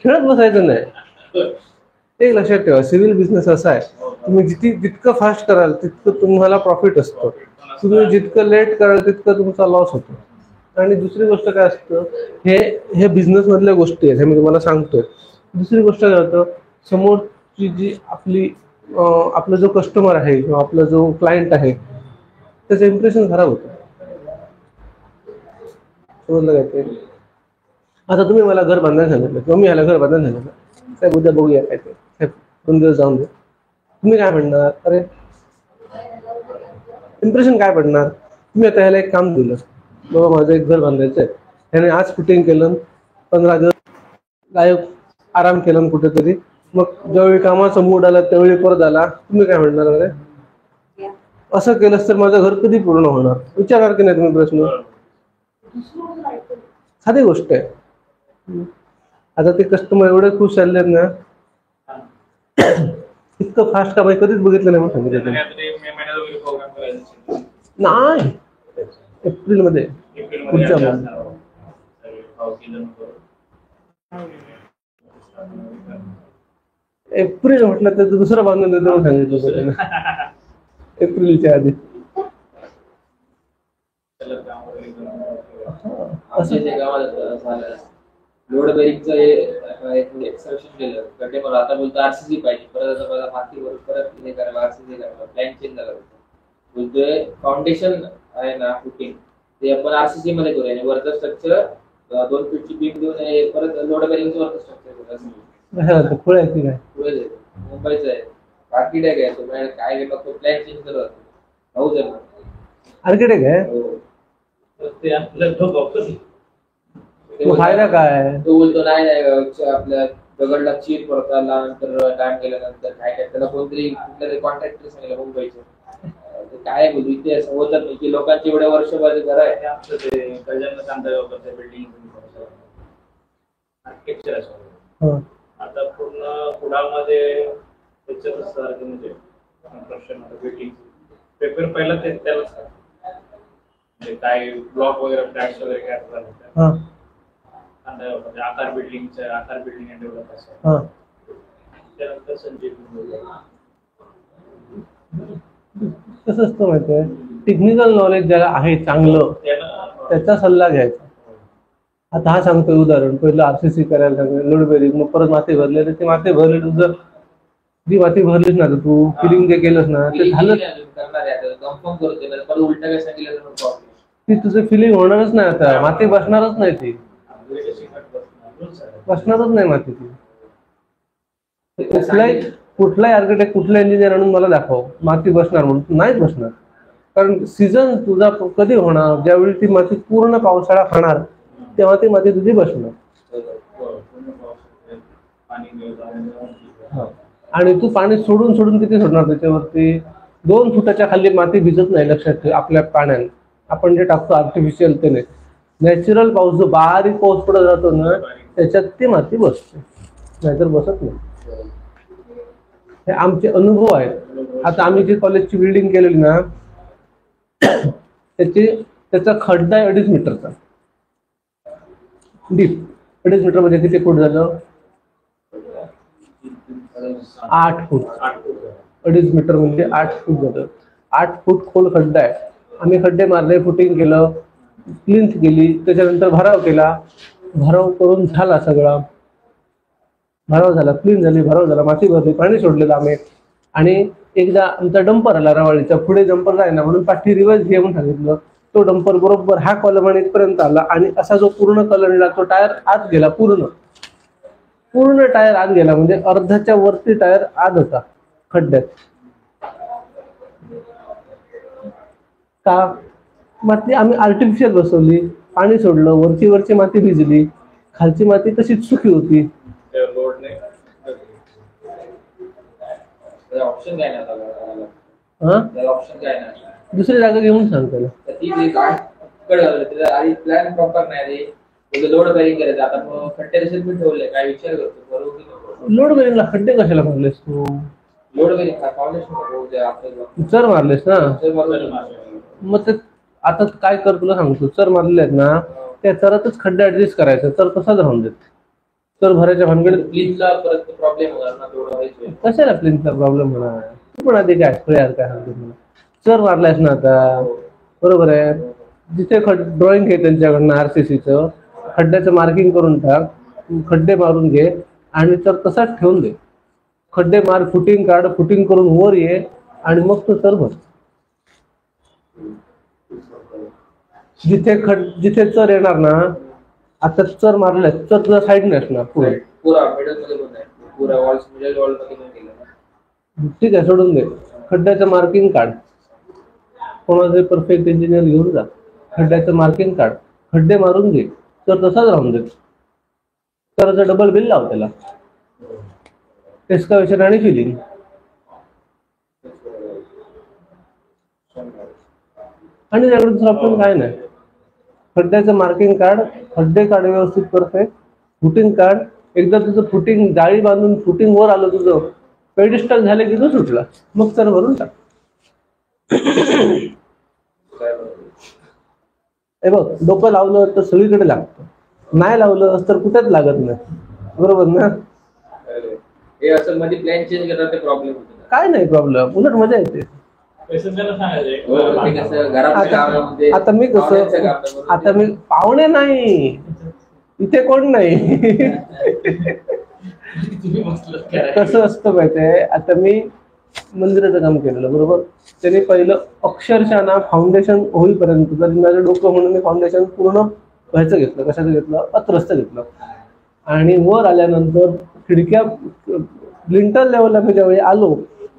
A: खेळत बसायचं नाही. एक लक्षात ठेवा, सिव्हिल बिझनेस असा आहे, तुम्ही जितकं फास्ट कराल तितकं तुम्हाला प्रॉफिट असतं, तुम्ही जितकं लेट कराल तितकं तुमचा लॉस होतो. आणि दुसरी गोष्ट काय असतं, हे बिझनेस मधल्या गोष्टी आहेत, हे मी तुम्हाला सांगतोय. दुसरी गोष्ट काय होतं, समोरची जी आपला जो कस्टमर आहे किंवा आपला जो क्लायंट आहे त्याचं इम्प्रेशन खराब होतं. समजलं काय ते? आता तुम्ही मला घर बांधायला सांगितलं किंवा मी ह्याला घर बांधायला सांगितलं, साहेब उद्या बघूया काय ते, साहेब 2 दिवस जाऊन दे, तुम्ही काय म्हणणार? अरे इम्प्रेशन काय पडणार? तुम्ही आता ह्याला एक काम दिलं, बाबा माझं एक घर बांधायचं आहे, ह्याने आज फिटिंग केलं, 15 दिवस गायब आराम केलं कुठेतरी, मग ज्यावेळी कामाचा मूड आला त्यावेळी परत आला, तुम्ही काय म्हणणार? अरे असं केलंस तर माझं घर कधी पूर्ण होणार? विचारणार की नाही तुम्ही प्रश्न? साधी गोष्ट आहे. आता ते कस्टमर एवढे खुश झालेत ना, इतकं फास्ट काम कधीच बघितलं नाही. मग सांगितलं नाही, एप्रिल मध्ये पुढच्या एप्रिल म्हटलं तर दुसरं बांधून देतो सांगितलं एप्रिलच्या आधी.
C: लोड बेरिंगचं एक्सप्रेशन केलं गड्डे, मला आता बोलतो आरसीसी पाहिजे, परत आता मला मातीवर परत हे करावं, आरसीसी करावं, प्लॅन चेंज झाला. बोलतोय फाउंडेशन आहे ना फुटिंग, ते आपण आरसीसी मध्ये करूया आणि वरचं स्ट्रक्चर 2 फीटची बीम देऊन परत लोड बेरिंगचं वरचं स्ट्रक्चर
A: पुढे काय
C: मुंबईचं आहे, आर्किटेक्ट आहे तो, काय फक्त प्लॅन चेंज करत भाऊ जर
A: आर्किटेक्ट आहे फायदा काय?
C: तो बोलतो नाही आपल्या दगडला चीर पडताना नंतर टाइम केल्यानंतर काय काय त्याला कोणतरी कुठल्या कॉन्ट्रॅक्टर सांगितलं मुंबईचं, काय बोलू इथे असं होत नाही की लोकांचे एवढ्या वर्षभर घर आहे
B: आमचं ते गजानन चांदगावकर बिल्डिंग आर्किटेक्चर असं. आता पूर्ण कुडामध्ये त्याच्यातच सारखं म्हणजे कन्स्ट्रक्शन बिल्डिंग पेपर पहिला ते त्यालाच म्हणजे काय ब्लॉक वगैरे फ्लॅट्स वगैरे काय झालं आकार बिल्डिंग अँड डेव्हलप त्यानंतर संजय
A: कसं असतं माहितीये, टेक्निकल नॉलेज ज्याला आहे चांगलं त्याचा सल्ला घ्यायचा. आता हा सांगतोय उदाहरण, पहिलं आरसीसी करायला सांगितलं लोड बेरिंग, मग परत माती भरले, ते माती भरले तुझं जी माती भरलीस ना, तर तू फिलिंग जे केलंस ना ते झालं,
C: कन्फर्म करतो ना, परत उलटा काय सांगितलं तर प्रॉब्लेम.
A: ती तुझं फिलिंग होणारच नाही, आता माती बसणारच नाही, ती बसणारच नाही माती. ती कुठलाही आर्किटेक्ट, कुठला इंजिनियर आणून मला दाखव माती बसणार म्हणून, नाहीच बसणार. कारण सीझन तुझा कधी होणार, ज्यावेळी ती माती पूर्ण पावसाळा खाणार तेव्हा ती माती तुझी बसणार. आणि तू पाणी सोडून सोडून किती सोडणार त्याच्यावरती? 2 फुटाच्या खाली माती भिजत नाही, लक्षात ठेव. आपल्या पाण्यात आपण जे टाकतो आर्टिफिशियल ते नाही, नॅचरल पाऊस जो बारीक पाऊस पडत जातो ना त्याच्यात ती माती बसते, नाहीतर बसत नाही. हे आमचे अनुभव आहेत. आता आम्ही जी कॉलेजची बिल्डिंग केलेली ना त्याचा खड्डा आहे 2.5 मीटरचा डीप. 2.5 मीटर म्हणजे किती फूट झालं? 8 फूट. 2.5 मीटर म्हणजे 8 फूट झालं. 8 फूट खोल खड्डा आहे. आम्ही खड्डे मारले, फुटिंग केलं, प्लिंथ केली, त्याच्यानंतर भराव केला. भराव करून झाला सगळा, भराव झाला, क्लीन झाली, भराव झाला, माती भरली, पाणी सोडलेलं आम्ही. आणि एकदा आमचा डंपर आला रवाळीचा, पुढे डंपर जायना म्हणून पाठी रिवर्स घे म्हणून सांगितलं. तो डंपर बरोबर हा कॉलम आणि इथपर्यंत आला आणि असा जो पूर्ण कलंडला तो टायर आत गेला, पूर्ण टायर आत गेला, म्हणजे अर्ध्याच्या वरती टायर आत होता खड्ड्यात. का? माती आम्ही आर्टिफिशियल बसवली, पाणी सोडलं, वरची माती भिजली, खालची माती तशीच सुकी होती.
C: ऑप्शन काय नाही,
A: दुसरी जागा घेऊन सांग त्याला.
C: प्लॅन प्रॉपर नाही, लोड बेरिंग करायचं. आता खड्डे तसेच मी ठेवले, काय विचार करतो.
A: लोड बेरिंगला खड्डे कशाला मारलेस तू?
C: लोड बेरिंग फाउंडेशन
A: चर मारलेस ना, मग ते आता काय कर तुला सांगतो. चर मारलेले आहेत ना, त्या चरातच खड्डे ऍडजस्ट करायचं, चर तसाच राहून देत. चर भरायच्या भानगडीत
C: प्लीजला परत प्रॉब्लेम होणार ना,
A: कशाला प्लीजचा प्रॉब्लेम होणार? तू पण आधी काय काय सांगतो मला. चर मारलायस ना आता, बरोबर आहे. जिथे ड्रॉइंग घे त्यांच्याकडनं आरसीसीचं, खड्ड्याचं मार्किंग करून टाक, खड्डे मारून घे आणि चर तसाच ठेवून दे. खड्डे मार, फुटिंग काढ, फुटिंग करून वर ये आणि मग तो चर भर. जिथे चर येणार ना, आता चर मारलाय, चर तुझ्या साईडने असणार पुढे, ठीक आहे, सोडून दे. खड्ड्याचं मार्किंग काढ, कोणाचे परफेक्ट इंजिनियर घेऊन जा, खड्ड्याचं मार्किंग काढ, खड्डे मारून घे, तर तसाच राहून दे. तर डबल बिल लाव त्याला, एक्सकाव्हेशन आणि फिलिंग. आणि त्याकडे दुसरं आपण काय नाही. खड्ड्याचं मार्किंग काढ, खड्डे काढ व्यवस्थित परफेक्ट, फुटिंग काढ. एकदा तुझं फुटिंग जाळी बांधून फुटिंग वर आलं, तुझं पेडिस्टल झाले की तो सुटला, मग चर भरून टाक. हे बघ, डोकं लावलं तर सगळीकडे लागतं, नाही लावलं तर कुठेच लागत नाही, बरोबर ना?
C: हे असं मध्ये प्लॅन चेंज करतात ते प्रॉब्लेम होतो.
A: काय नाही प्रॉब्लेम, उलट मजा येते. आता मी कसं, आता मी पाहुणे नाही इथे, कोण नाही. कसं असतं माहितीये, आता मी मंदिराचं काम केलेलं, बरोबर. त्याने पहिलं अक्षरशः ना फाउंडेशन होईपर्यंत जर माझं डोकं म्हणून मी फाउंडेशन पूर्ण व्हायचं घेतलं. कशाचं घेतलं? अत्रस्त घेतलं. आणि वर आल्यानंतर खिडक्या लिंटर लेवलला मी ज्यावेळी आलो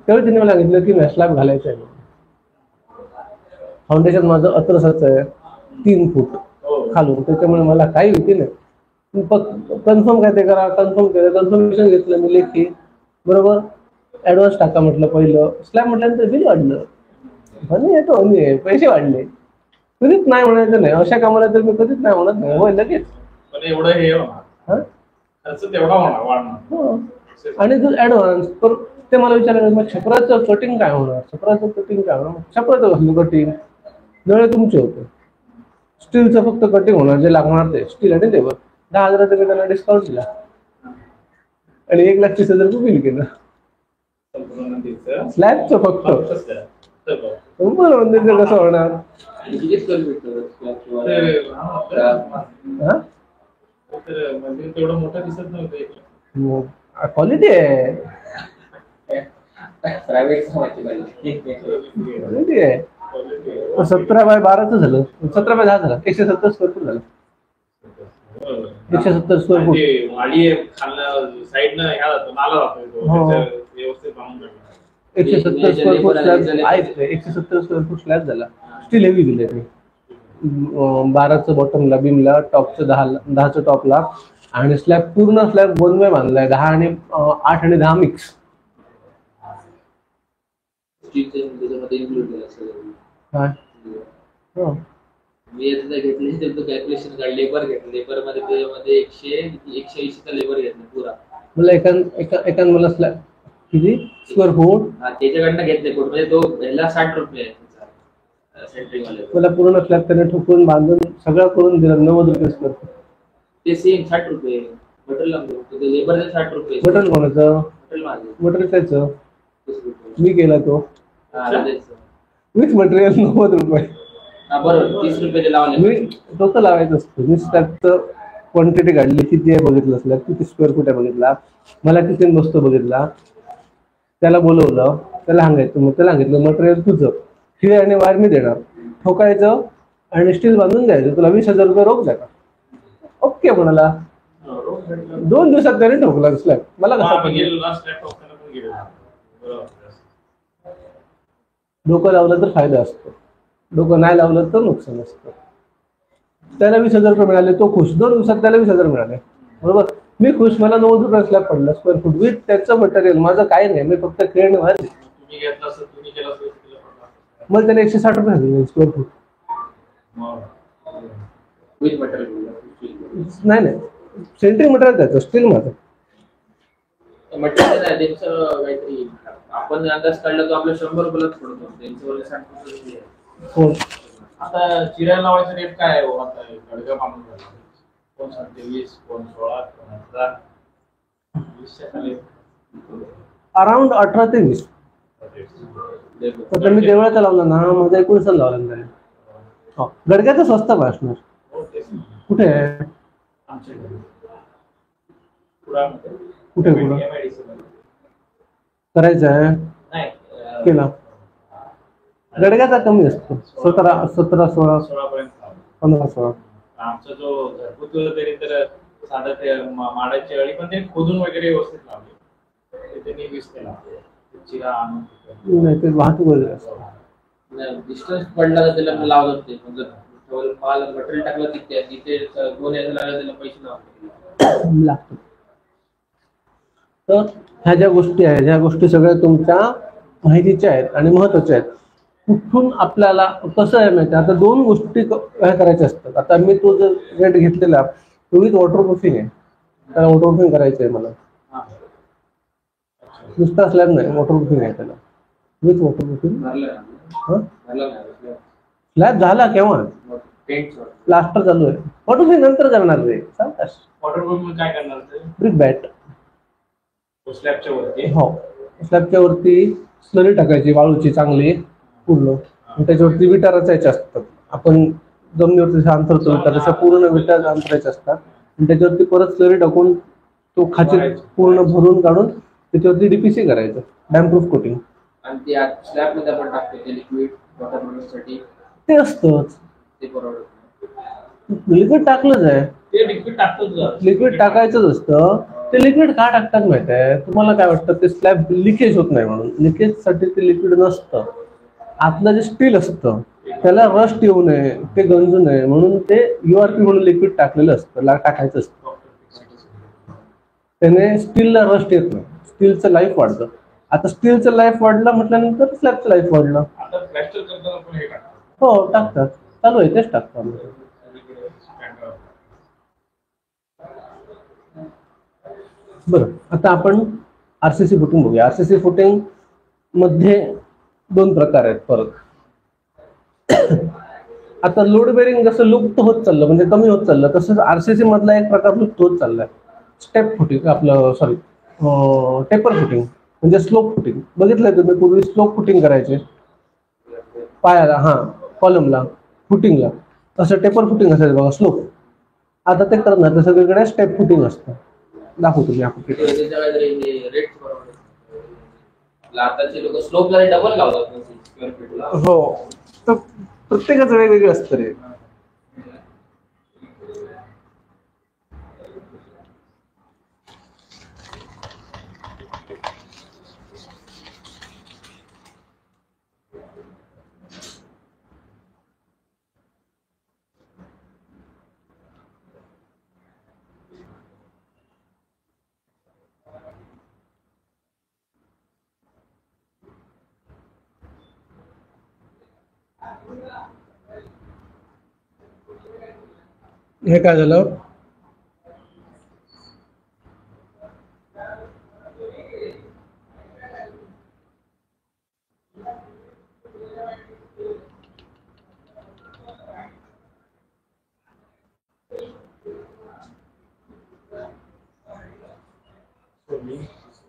A: त्यावेळी त्यांनी मला सांगितलं की स्लॅब घालायचं आहे. फाउंडेशन माझं अत्रसच आहे 3 फूट खालून, त्याच्यामुळे मला काही भीती नाही. कन्फर्म काय ते करा, कन्फर्म केलं, कन्फर्मेशन घेतलं मी लेखी, बरोबर. ऍडव्हान्स टाका म्हटलं पहिलं, स्लॅब म्हटल्यानंतर बिल वाढलं, म्हणे येतो पैसे वाढले. कधीच नाही म्हणायचं नाही, अशा कामाला तर मी कधीच नाही म्हणत नाही, होय लगेच. आणि जो ऍडव्हान्स तर ते मला विचारायचं, मग छपराचं कटिंग काय होणार, छपराचं कटिंग काय होणार? छपराचं कसलं कटिंग? नळे तुमचे होते, स्टीलचं फक्त कटिंग होणार, जे लागणार ते स्टील आणि लेबर. 10,000 मी त्यांना डिस्काउंट दिला आणि 1,30,000 बिल केलं स्लॅबचं फक्त. मंदिरचं कसं होणार? क्वालिटी आहे.
C: प्रायव्हेट माहिती पाहिजे.
A: किती आहे? 17x12 झालं, 17x10 झालं, 170 स्क्वेअर फूट झालं. 170 स्क्वेअर फूट.
B: वाडी खालनं साईडनं ह्या जातो, नाला जातो,
A: हो.
B: व्यवस्थित बांधून टाकलं.
A: 170 स्क्वेअर फूट स्लॅब आहे. 170 स्क्वेअर फूट स्लॅब झाला. स्टील हेवी दिले मी. 12चं बॉटमला, बीमला, टॉपचं 10चं टॉपला, आणि स्लॅब पूर्ण स्लॅब 1 बाय बांधलाय. 10 आणि 8 आणि 10 मिक्स.
C: त्याच्यामध्ये इन्क्लूड केलं सगळं.
A: काय? हो.
C: मी आता घेतले त्याचं कॅल्क्युलेशन काढलं. लेबर घेतलं. लेबर मध्ये त्याच्यामध्ये 180चा लेबर घेतला पुरा.
A: मला एकान मला स्लॅब किती स्क्वेअर फूट
C: त्याच्याकडनं घेतले फूट, म्हणजे तो ह्याला 60 रुपये आहे सेंट्रिंग वाले.
A: मला पूर्ण स्लॅब त्याने ठोकून बांधून सगळं करून दिलं. 90 रुपये स्क्वेअर फूट.
C: ते सेम 60 रुपये मटेरियल लागतो. ते लेबरचे 60 रुपये.
A: मटेरियल कोणाचं?
C: मटेरियल माझं.
A: मटेरियल त्याचं मी केला तो.
C: द्यायचं.
A: विथ मटेरियल 90 रुपये.
C: बरोबर 30 रुपये लावले.
A: मी डोकं लावायचं असतं. मी स्लॅबचं क्वांटिटी काढली, किती आहे बघितलं, स्लॅब किती स्क्वेअर फूट आहे बघितला, मला किती बसतो बघितला, त्याला बोलवलं, त्याला सांगायचं, मग त्याला सांगितलं मटेरियल तुझं, खिळे आणि वायर मी देणार, ठोकायचं आणि स्टील बांधून द्यायचं, तुला 20,000 रुपये रोख द्या. ओके म्हणाला. 2 दिवसात त्याने ठोकला स्लॅब. मला डोकं लावलं तर फायदा असतो, डोकं नाही लावलं तर नुकसान असतं. त्याला 20,000 रुपये मिळाले, तो खुश. 2 दिवसात त्याला 20,000 मिळाले. बरोबर. मी खुश. मला 90 रुपये स्लॅब पडला स्क्वेअर फूट विथ त्याचं मटेरियल. माझं काय नाही, मी फक्त खेळणे वायर. मग त्याला 160 रुपये झाले स्क्वेअर फूट. नाही सेंट्रिंग मटेरियल त्याचं, स्टील माझं
C: मटेरियल आहे त्यांचं काहीतरी. आपण अंदाज काढला तो आपल्या 100 रुपयालाच पडतो. त्यांच्यावर 60 रुपये.
A: हो.
B: आता चिरायला लावायचं रेट काय आहे? आता गडगा बांधून झाला, कोण सांगते 20, कोण 16, कोण 18, 20च्या खाली
A: अराउंड 18 ते 20. तर मी देवळाचा लावला ना, माझा 19 लावला त्याने. हो. गडग्याचं स्वस्त असणार. कुठे आहे? कुठे करायचं आहे? केला. गडग्याचा कमी असतो. 17, 16, 15, 16.
B: आमचा जो घरगुती तरी तर साधा ते माडाची अळी पण ते खोदून वगैरे व्यवस्थित लावली. त्यांनी 20 केला. चिरा आणून
A: नाही ते वाहतूक वगैरे असतो.
C: डिस्टन्स पडला तर त्याला लावत ते. माल मटेरियल टाकलं तिथे 2 यायला लागला त्याला पैसे
A: लागतात. तर ह्या ज्या गोष्टी आहेत, ह्या गोष्टी सगळ्या तुमच्या माहितीच्या आहेत आणि महत्वाच्या आहेत. कुठून आपल्याला कसं आहे माहिती, आता 2 गोष्टी करायच्या असतात. आता मी तो जर रेट घेतलेला तो विथ वॉटरप्रूफिंग आहे, त्याला वॉटरप्रूफिंग करायचं आहे मला. नुसता स्लॅब नाही, वॉटरप्रूफिंग आहे त्याला विथ वॉटरप्रूफिंग. स्लॅब झाला केव्हा? प्लास्टर चालू आहे. वॉटरप्रूफिंग नंतर करणार रे.
B: वॉटरप्रूफिंग काय करणार?
A: Brick bat.
B: स्लॅबच्या वरती.
A: हो. स्लॅबच्या वरती स्लरी टाकायची वाळूची चांगली पूर्ण. त्याच्यावरती विटा रचायच्या असतात. आपण जमिनीवरती जसं अंतरतो विटा, तशा पूर्ण विटा अंतरायच्या असतात. आणि त्याच्यावरती परत स्लरी टाकून तो खाची पूर्ण भरून काढून त्याच्यावरती डीपीसी करायचं, डॅमप्रूफ कोटिंग.
C: आणि ते स्लॅब मध्ये आपण टाकतो ते लिक्विड वॉटरप्रूफसाठी
A: ते असतंच.
C: ते बरोबर
A: लिक्विड टाकलंच आहे.
B: ते लिक्विड टाकतोच.
A: लिक्विड टाकायचंच असतं. ते लिक्विड का टाकतात माहिती आहे तुम्हाला? काय वाटतं? ते स्लॅब लिकेज होत नाही म्हणून. लिकेजसाठी ते लिक्विड नसतं. आतलं जे स्टील असतं त्याला रस्ट येऊ नये, ते गंजू नये म्हणून ते URP म्हणून लिक्विड टाकलेलं असतं, टाकायचं असतं. त्याने स्टीलला रस्ट येत नाही, स्टीलचं लाईफ वाढतं. आता स्टीलचं लाईफ वाढलं म्हटल्यानंतर स्लॅबचं लाईफ वाढलं. हो टाकतात, चालू आहे तेच टाकतो आम्ही. बरं, आता आपण RCC फुटिंग बघूया. RCC फुटिंग मध्ये 2 प्रकार आहेत परत. आता लोड बेरिंग जसं लुप्त होत चाललं, म्हणजे कमी होत चाललं, तसंच RCC मधला एक प्रकार लुप्त होत चाललाय. स्टेप फुटिंग, आपलं सॉरी टेपर फुटिंग म्हणजे स्लोप फुटिंग. बघितलंय तुम्ही पूर्वी स्लोप फुटिंग करायचे पायाला, कॉलमला, फुटिंगला. तसं टेपर फुटिंग असायचं बघा, स्लोप. आता ते करणार, सगळीकडे स्टेप फुटिंग असतं. दाखवतो मी आपण.
C: आताचे लोक स्लोपला डबल लावतात स्क्वेअर फीटला.
A: हो, तर प्रत्येकाचं वेगवेगळं असतं रे. हे काय झालं?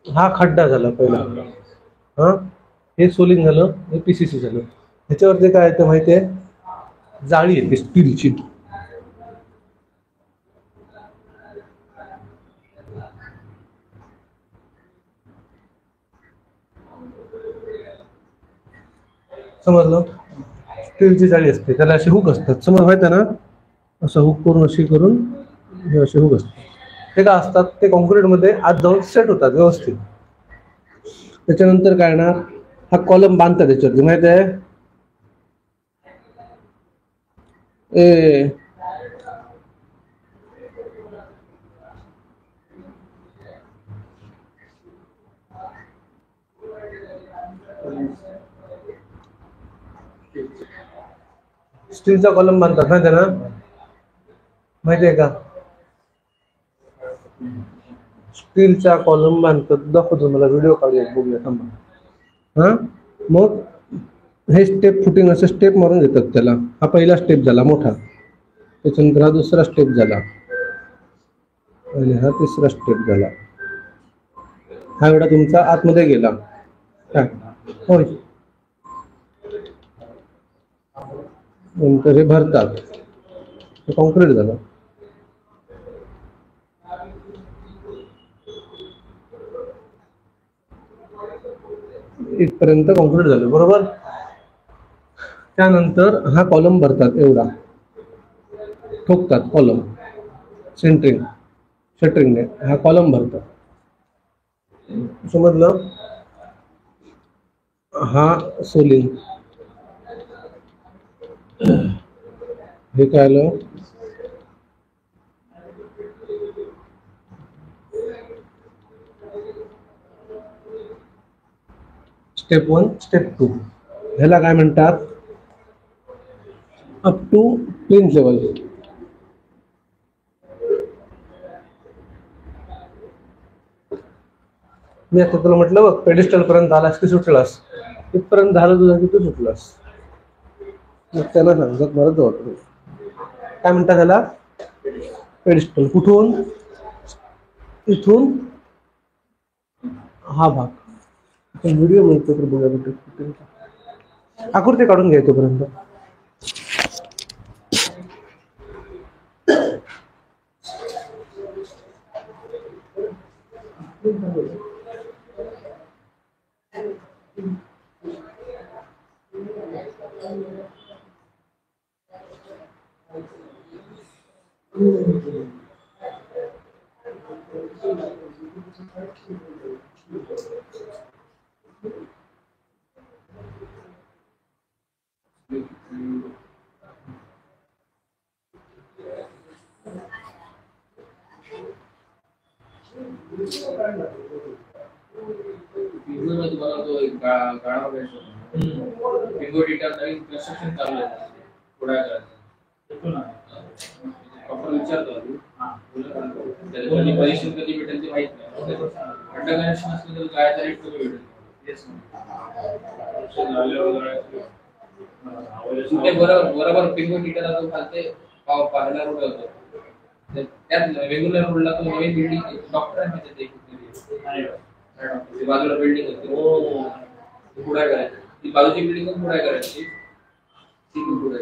A: हा खड्डा झाला पहिला. हा, हे सोलिंग झालं, हे पीसीसी झालं. ह्याच्यावरती काय येतं माहितीये? जाळी येते स्टीलची. समजलं? स्टीलची जाळी असते, त्याला असे हुक असतात. समज माहिती आहे ना, असं हुक करून अशी करून हे असे हुक असतात. ते काय असतात? ते कॉन्क्रीटमध्ये आत जाऊन सेट होतात व्यवस्थित. त्याच्यानंतर काय ना, हा कॉलम बांधतात त्याच्यावरती, माहित आहे? स्टीलचा कॉलम बांधतात ना त्याला, माहिती आहे का? स्टीलचा कॉलम बांधतात. दाखवतो मला, व्हिडिओ काढूया, बघूया थांबा. हा, मग हे स्टेप फुटिंग असं स्टेप मारून घेतात त्याला. हा पहिला स्टेप झाला मोठा, त्याच्यानंतर हा दुसरा स्टेप झाला आणि हा तिसरा स्टेप झाला. हा एवढा तुमचा आतमध्ये गेला. काय होय, नंतर हे भरतात, हे कॉन्क्रीट झालं. इथपर्यंत कॉन्क्रीट झालं, बरोबर. त्यानंतर हा कॉलम भरतात, एवढा ठोकतात कॉलम शटरिंगने हा कॉलम भरतात. समजलं? हा सोलिंग. हे काय आलं? Step 1, step 2. ह्याला काय म्हणतात? Up to plinth level. मी आता तुला म्हटलं बघ, पेडिस्टल पर्यंत आलास की सुटलास, इथपर्यंत झालं तुझं की तू सुटलास. मग त्यांना सांगत मला जवळ काय म्हणतात त्याला? पेडिस्टल. कुठून? इथून हा भाग. व्हिडिओ मिळतो तर बघा, आकृती काढून घ्या तोपर्यंत.
C: तुम्हाला तो एक गाणं नवीन कन्स्ट्रक्शन चालू आहे थोड्या वेळात. प्रॉपर विचारतो त्याला परीक्षण कधी भेटेल ते माहित नाही. खड्डा कनेक्शन असलं तर जायचा रेट कमी भेटेल. बरोबर पिंगो टिटाला तो खालते पाहायला रोड होतो. त्यात रेग्युलर रोडला तो नवीन बिल्डिंग डॉक्टर आहे तिथे बाजूला बिल्डिंग होती. पुढे करायची ती बाजूची बिल्डिंग पण पुढे करायची. ती पण पुढे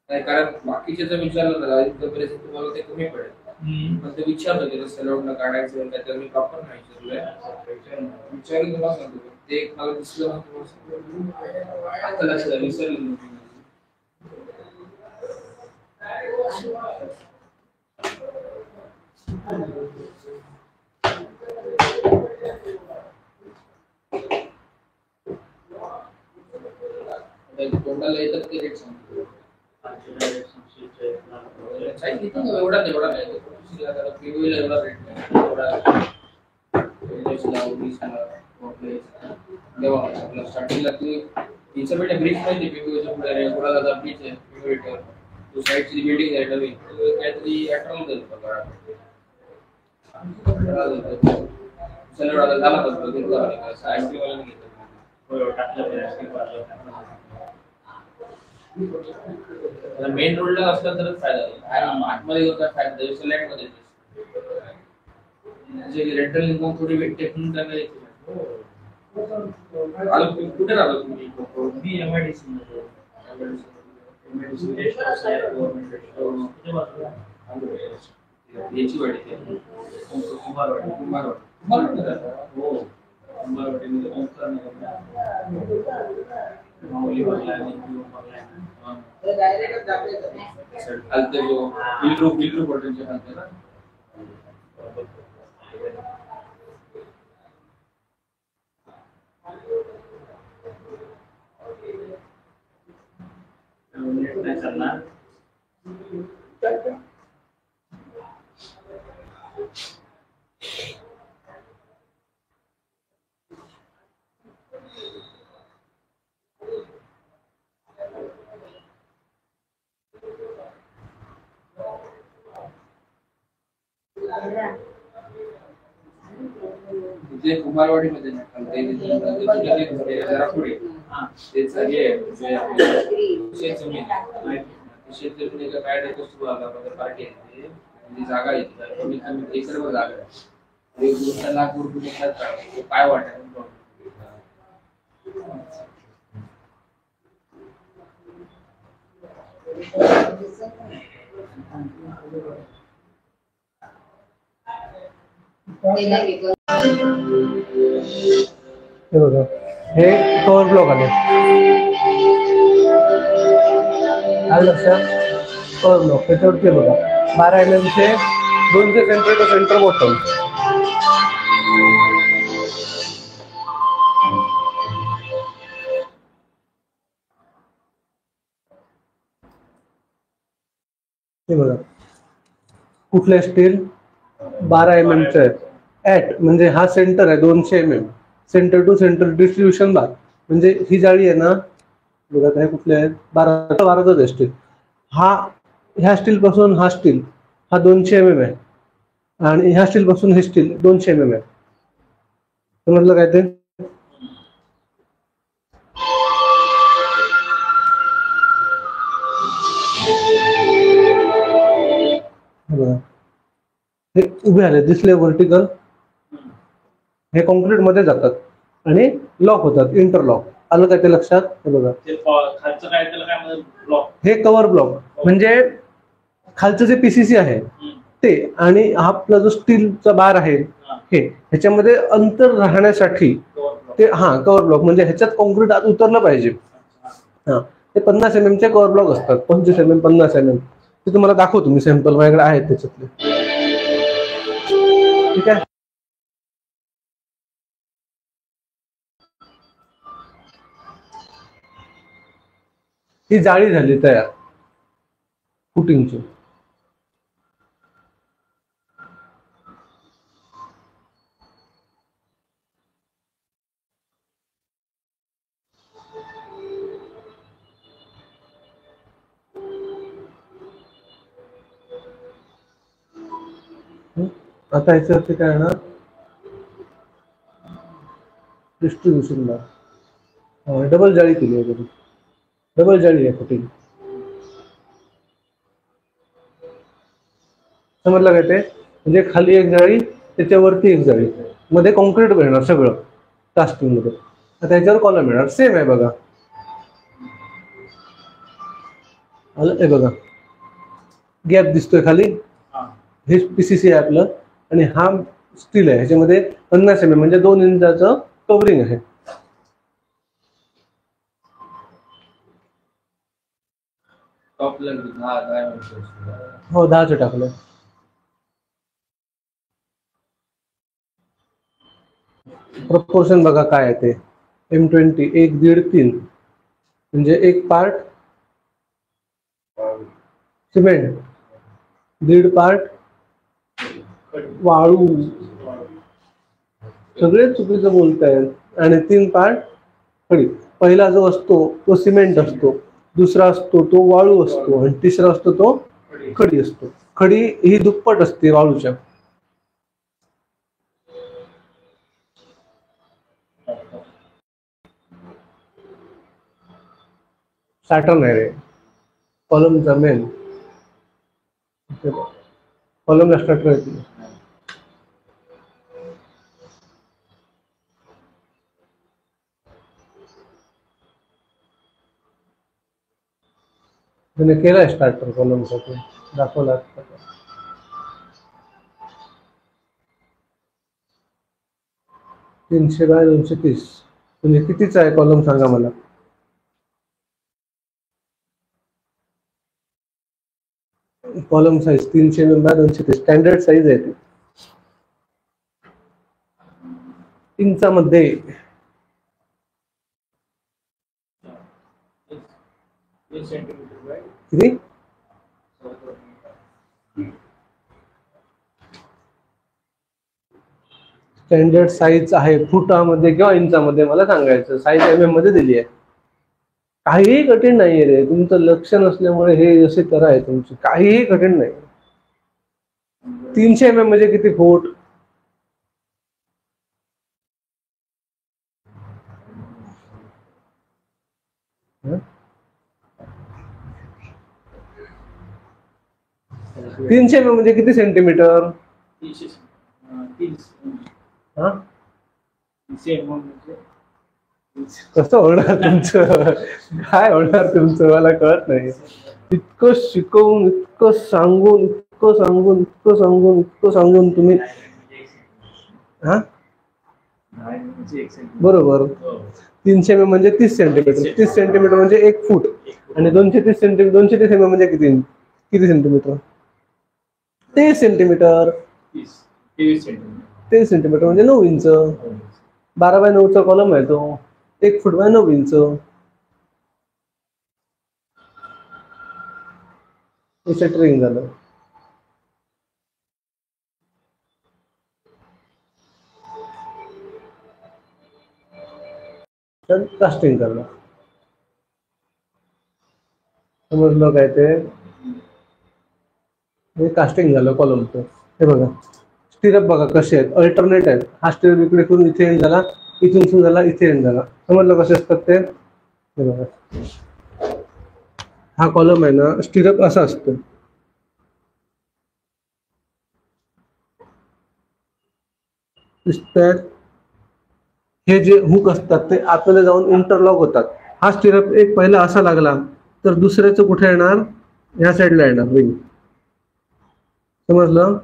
C: नाही, कारण बाकीचे जर विचारलं ना इथपर्यंत तुम्हाला ते कमी पडेल. पण ते विचारलं गेलं सॅलोडनं काढायचं काय, तर मी प्रॉपर नाही विचारलंय. विचारून तुम्हाला सांगतो ते एक मला दिसलं ना तुम्हाला आता लक्षात आलं, विसरलं मी. तोंडाला येतात ते रेट सांगतो. एवढा तेवढा नाही, पिवळीला एवढा रेट नाही, एवढा स्टार्टिंगला तू तिचं बेटा ब्रिज माहिती पिवळीच्या पुढे कोणाला जा ब्रिज आहे पिवळीटर, तू साईडची बिल्डिंग आहे नवीन काहीतरी 18 झालं पगार. झाला मेन रोडला असलं तरच फायदा होईल. आतमध्ये होता फायदा सिलेक्ट मध्ये म्हणजे रेंटल इन्कम थोडी भेटते म्हणून त्यांना येते. कुठे राहतो तुम्ही? मी MIDC मध्ये. याची वाडी कुंभारवाडी. हो कुंभारवाडीमध्ये ओंकार माऊली बंगला खालते जो बिलरू हॉटेलच्या खालते ना. जे कुमारवाडी मध्ये जरा पुढे तेच शेतजमीन काय पार्टी आहे ती जागा येते कमीत कमी एकरवर जागा आहे. 1-2 लाख रुपये काय वाटत
A: हे बघा, हे कव्हर ब्लॉक आले लक्षात. कव्हर ब्लॉक त्याच्यावरती बघा 12 mm चे 200 सेंटर टू सेंटर बॉटम. हे बघा कुठले स्टील 12 mm चे आहेत. ऍट म्हणजे हा सेंटर आहे 200 mm centre to centre distribution bar. म्हणजे ही जाळी आहे ना बघा काय कुठले आहेत 12 स्टील. हा ह्या स्टील पासून हा स्टील हा 200 mm आहे आणि ह्या स्टील पासून हे स्टील 200 mm आहे. समजलं काय ते? हे उभे आले दिसले वर्टिकल, हे कॉन्क्रीट मध्ये जातात आणि लॉक होतात इंटरलॉक. आलं काय ते लक्षात? हे बघा हे कव्हर ब्लॉक म्हणजे खालचं जे PCC आहे ते आणि हा आपला जो स्टीलचा बार आहे हे ह्याच्यामध्ये अंतर राहण्यासाठी ते कव्हर ब्लॉक म्हणजे ह्याच्यात कॉन्क्रीट आत उतरलं पाहिजे. ते 50 mm चे कव्हर ब्लॉक असतात. 25 mm 50 mm ते तुम्हाला दाखवतो मी सॅम्पल माझ्याकडे आहेत त्याच्यातले. ठीक आहे. ही जाळी झाली तयार फुटिंगची. आता ह्याच्यावरती काय येणार, डिस्ट्रीब्युशनला डबल जाळी केली आहे तरी, डबल जाळी आहे फुटिंग. समजलं काय ते, म्हणजे खाली एक जाळी त्याच्यावरती एक जाळी, मध्ये कॉन्क्रीट मिळणार सगळं कास्टिंग मध्ये. आता त्याच्यावर कॉलम मिळणार, सेम आहे बघा. हे बघा गॅप दिसतोय खाली, हे पीसीसी आहे आपलं आणि हा स्टील आहे. ह्याच्यामध्ये 50 mm म्हणजे 2 इंचाचं कव्हरिंग आहे. हो 10चं टाकलं. प्रपोर्शन बघा काय आहे ते, M20 1, 1.5, 3 म्हणजे एक पार्ट सिमेंट, 1.5 पार्ट वाळू. सगळे चुकीचं बोलतायत. आणि 3 पार्ट खडी. पहिला जो असतो तो सिमेंट असतो, दुसरा असतो तो वाळू असतो आणि तिसरा असतो तो खडी असतो. खडी ही दुप्पट असते वाळूच्या. सॅटर्न आहे रे कॉलमचा मेन, कॉलमला स्टार्टर येते. त्याने केलाय स्टार्टर कॉलमचा, ते दाखवला. 300 बाय 230 म्हणजे कितीचा आहे कॉलम सांगा मला. Column size 300 mm by 230 standard size आहे ती. इंचामध्ये किती, स्टँडर्ड साईज आहे फुटामध्ये किंवा इंचामध्ये मला सांगायचं. साईज MM मध्ये दिली आहे. काहीही कठीण नाहीये रे, तुमचं लक्ष नसल्यामुळे हे असे करा आहे तुमची, काहीही कठीण नाही. 300 mm म्हणजे किती फूट, तीनशे mm म्हणजे किती सेंटीमीटर. कसं होणार तुमचं, काय होणार तुमचं मला कळत नाही. इतकं शिकवून, इतकं सांगून, इतकं सांगून, इतकं सांगून, इतकं सांगून तुम्ही. हा बरोबर, 300 mm म्हणजे 30 सेंटीमीटर. 30 सेंटीमीटर म्हणजे 1 फूट. आणि 230 सेंटीमीटर, 230 mm म्हणजे किती, किती सेंटीमीटर, 23 सेंटीमीटर. 23 सेंटीमीटर म्हणजे 9 इंच. 12 बाय 9चा कॉलम आहे तो, 1 फूट बाय 9 इंच. सेटरिंग झालं. कास्टिंग करणं. समजलं काय ते, हे कास्टिंग झालं कॉलमचं. हे बघा स्टिरअप बघा कसे आहेत, अल्टरनेट आहेत. हा स्टिरअप इकडे करून इथे एंड झाला, इथून सुरू झाला, इथे एंड झाला. समजलं कसे असतात ते. हे बघा हा कॉलम आहे ना, स्टिरअप असा असतो. हे जे हुक असतात ते आतमध्ये जाऊन इंटरलॉक होतात. हा स्टिरअप एक पहिला असा लागला तर दुसऱ्याचं कुठे येणार, ह्या साईडला येणार रिंग. समजलं.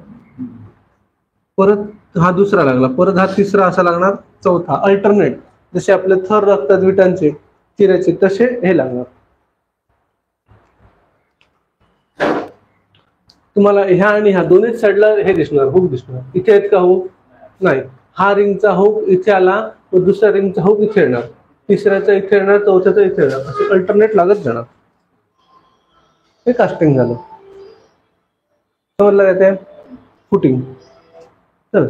A: परत हा दुसरा लागला, परत हा तिसरा असा लागणार, चौथा. अल्टरनेट जसे आपले थर लागतात विटांचे चिऱ्याचे, तसे हे लागणार. तुम्हाला ह्या आणि ह्या दोन्ही साईडला हे दिसणार, हुक दिसणार. इथे आहेत का हुक, नाही. हा रिंगचा हुक इथे आला व दुसऱ्या रिंगचा हुक इथे येणार, तिसऱ्याचा इथे येणार, चौथ्याचा इथे येणार, असे अल्टरनेट लागत जाणार. हे कास्टिंग झालं. समजलं काय ते. फुटिंग. चल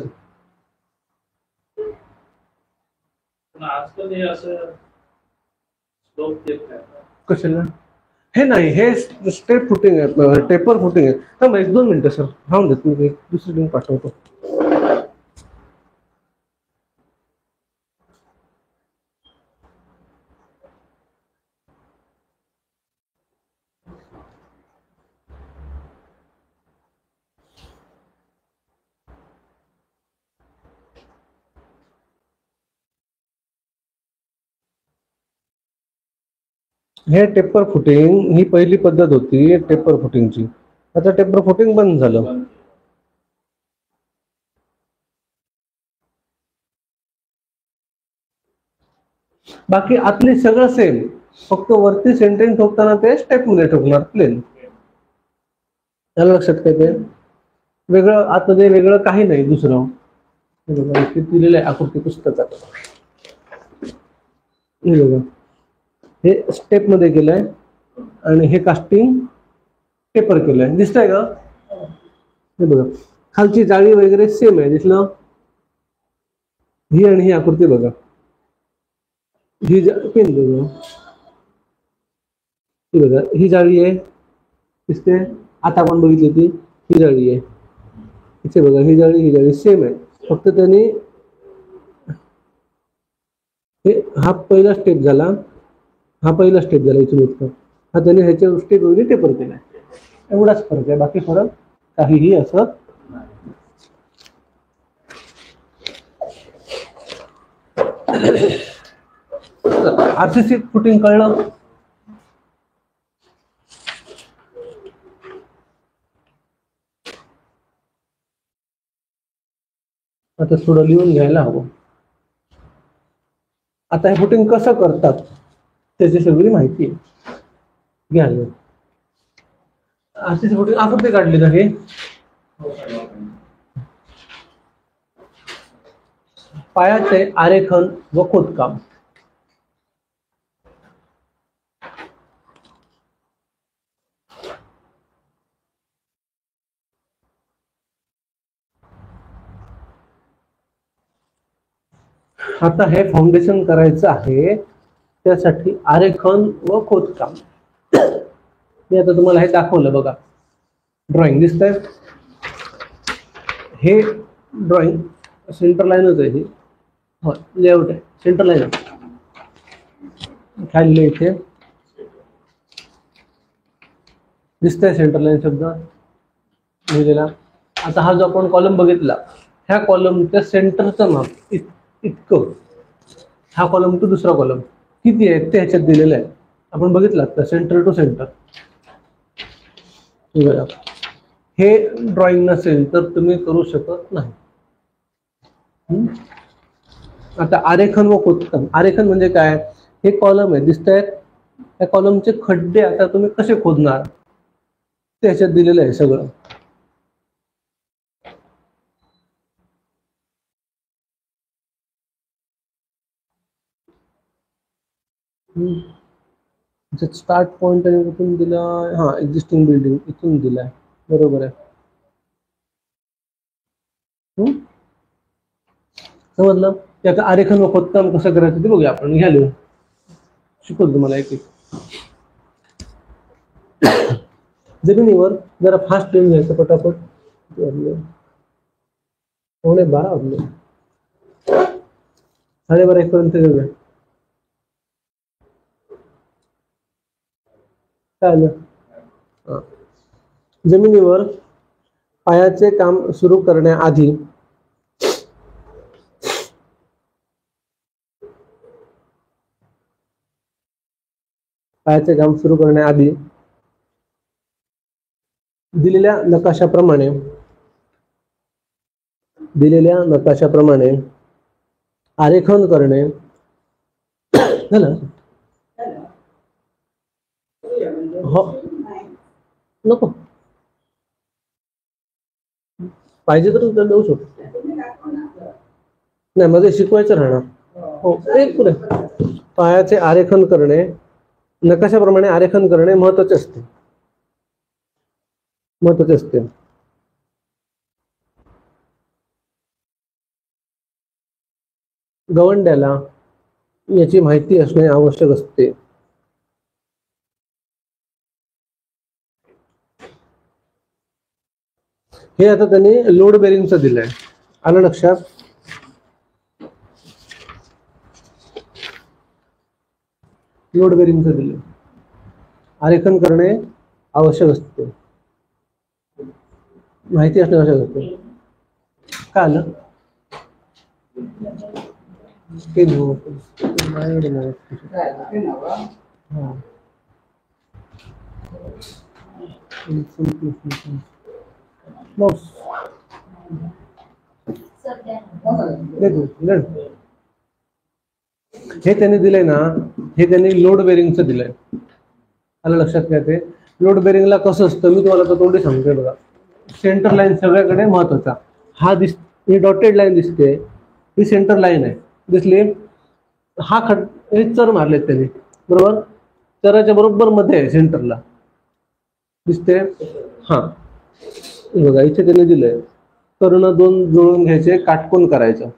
B: आजकाल हे असं स्लोप देत नाही
A: कशाला, हे नाही, हे स्टेप फुटिंग आहे, टेपर फुटिंग आहे. थांबा 1-2 मिनिटं सर, राहून देत मी दुसरी लिंक पाठवतो. हे टेपर फुटिंग ही पहिली पद्धत होती टेपर फुटिंगची. आता टेपर फुटिंग बंद झालं. बाकी आतले सगळं सेम, फक्त वरती सेंटरिंग ठोकताना ते स्टेप मध्ये ठोकणार प्लेन. त्याला लक्षात काय ते वेगळं आतमध्ये वेगळं काही नाही दुसरं. दिलेलं आहे आकृती पुस्तकात. हे बघा, हे स्टेप मध्ये केलंय आणि हे कास्टिंग पेपर केलंय. दिसतंय का? हे बघा, खालची जाळी वगैरे सेम आहे. दिसलं? ही आणि ही आकृती बघा, ही पेन बघा, ही बघा, ही जाळी आहे दिसते. आता आपण बघितली ती ही जाळी आहे. इथे बघा, ही जाळी सेम आहे. फक्त त्यांनी हा पहिला स्टेप झाला, इथून इतकं. हा त्याने ह्याच्या स्टेप वगैरे टेपर केला. एवढाच फरक आहे, बाकी फरक काहीही असं. आरसीसी फुटिंग कळलं? आता थोडं लिहून घ्यायला हवं. आता हे फुटिंग कसं करतात त्याची सगळी माहिती आहे. घ्या आरसीसी फुटिंग आकृती काढली का? हे पायाचे आरेखन व खोदकाम. आता हे फाउंडेशन करायचं आहे, त्यासाठी आरेखन व खोदकाम. मी आता तुम्हाला हे दाखवलं बघा, ड्रॉइंग दिसतंय. हे ड्रॉइंग सेंटर लाईनच आहे. ही लेआउट आहे, सेंटर लाईन आहे. खाली इथे दिसतंय सेंटर लाईन शब्द लिहिलेला. आता हा जो आपण कॉलम बघितला, ह्या कॉलमच्या सेंटरचं माप इतकं. हा कॉलम टू दुसरा कॉलम किती आहे ते ह्याच्यात दिलेलं आहे. आपण बघितलं तर सेंटर टू सेंटर. हे ड्रॉइंग नसेल तर तुम्ही करू शकत नाही. आता आरेखन व खोदकाम. आरेखन म्हणजे काय? हे कॉलम आहे दिसत आहेत, त्या कॉलमचे खड्डे आता तुम्ही कसे खोदणार ते ह्याच्यात दिलेलं आहे सगळं. स्टार्ट पॉइंट आणि कुठून दिला? हा, एक्झिस्टिंग बिल्डिंग इथून दिलाय, बरोबर आहे. समजलं? की आता आरेखन व खोदकाम कसं करायचं ते बघूया आपण. घ्या लिहून, शिकवतो तुम्हाला एक एक. जमिनीवर जरा फास्ट लिहून घ्यायचं पटापट. 12:15 वाजले, 12:30 1 पर्यंत घेऊया. काय झालं? जमिनीवर पायाचे काम सुरू करण्याआधी दिलेल्या नकाशाप्रमाणे आरेखन करणे. झालं? हो, नको पाहिजे तर तुला देऊ शकतो. नाही, माझं शिकवायचं राहणार. हो, एक पुढे. पायाचे आरेखन करणे, नकाशाप्रमाणे आरेखन करणे महत्वाचे असते. गवंड्याला याची माहिती असणे आवश्यक असते. हे आता त्यांनी लोड बेरिंगचं दिलंय. आलं लक्षात? लोड बेरिंगचं दिलंय. आरेखन करणे आवश्यक असते, माहिती असणे आवश्यक असते. काय आलं? हे त्यांनी दिलंय ना, हे त्यांनी लोड बेरिंगचं दिलंय. आलं लक्षात काय? ते लोड बेरिंगला कसं असतं मी तुम्हाला तर तोंडी सांगतोय बघा. सेंटर लाईन सगळ्याकडे महत्वाचा. हा ही डॉटेड लाईन दिसते, ही सेंटर लाईन आहे, दिसली. हा हे चर मारलेत त्यांनी, बरोबर. चराच्या बरोबर मध्ये आहे सेंटरला, दिसते. हा बघा इथे त्यांनी दिलंय कर्ण दोन जुळून घ्यायचे, काटकोन करायचं.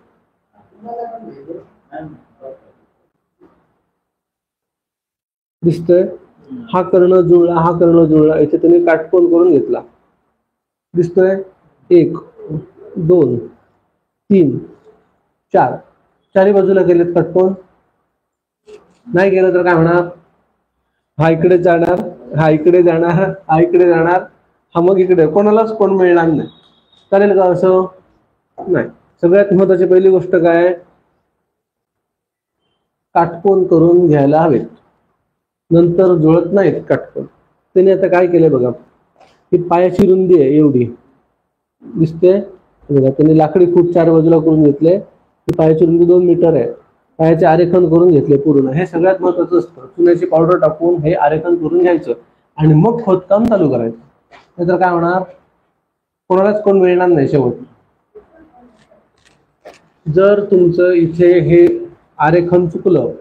A: दिसतंय. हा कर्ण जुळला, हा कर्ण जुळला, इथे त्यांनी काटकोन करून घेतला. दिसतोय. 1 2 3 4 चारी बाजूला गेलेत काटकोन. नाही गेलं तर काय होणार? हा इकडे जाणार, हा इकडे जाणार, हा इकडे जाणार, हा मग इकडे. कोणालाच कोण मिळणार नाही. चालेल का असं? नाही. सगळ्यात महत्वाची पहिली गोष्ट काय? काटकोन करून घ्यायला हवेत, नंतर जुळत नाहीत काटकोन. त्याने आता काय केलंय बघा, ही पायाची रुंदी आहे एवढी, दिसते बघा. त्यांनी लाकडी फूट 4 बाजूला करून घेतले. ही पायाची रुंदी 2 मीटर आहे. पायाचे आरेखन करून घेतले पूर्ण. हे सगळ्यात महत्वाचं असतं. चुन्याची पावडर टाकून हे आरेखन करून घ्यायचं आणि मग खोदकाम चालू करायचं. नाहीतर काय होणार? कोणालाच कोण मिळणार नाही शेवट. जर तुमचं इथे हे आरेखन चुकलं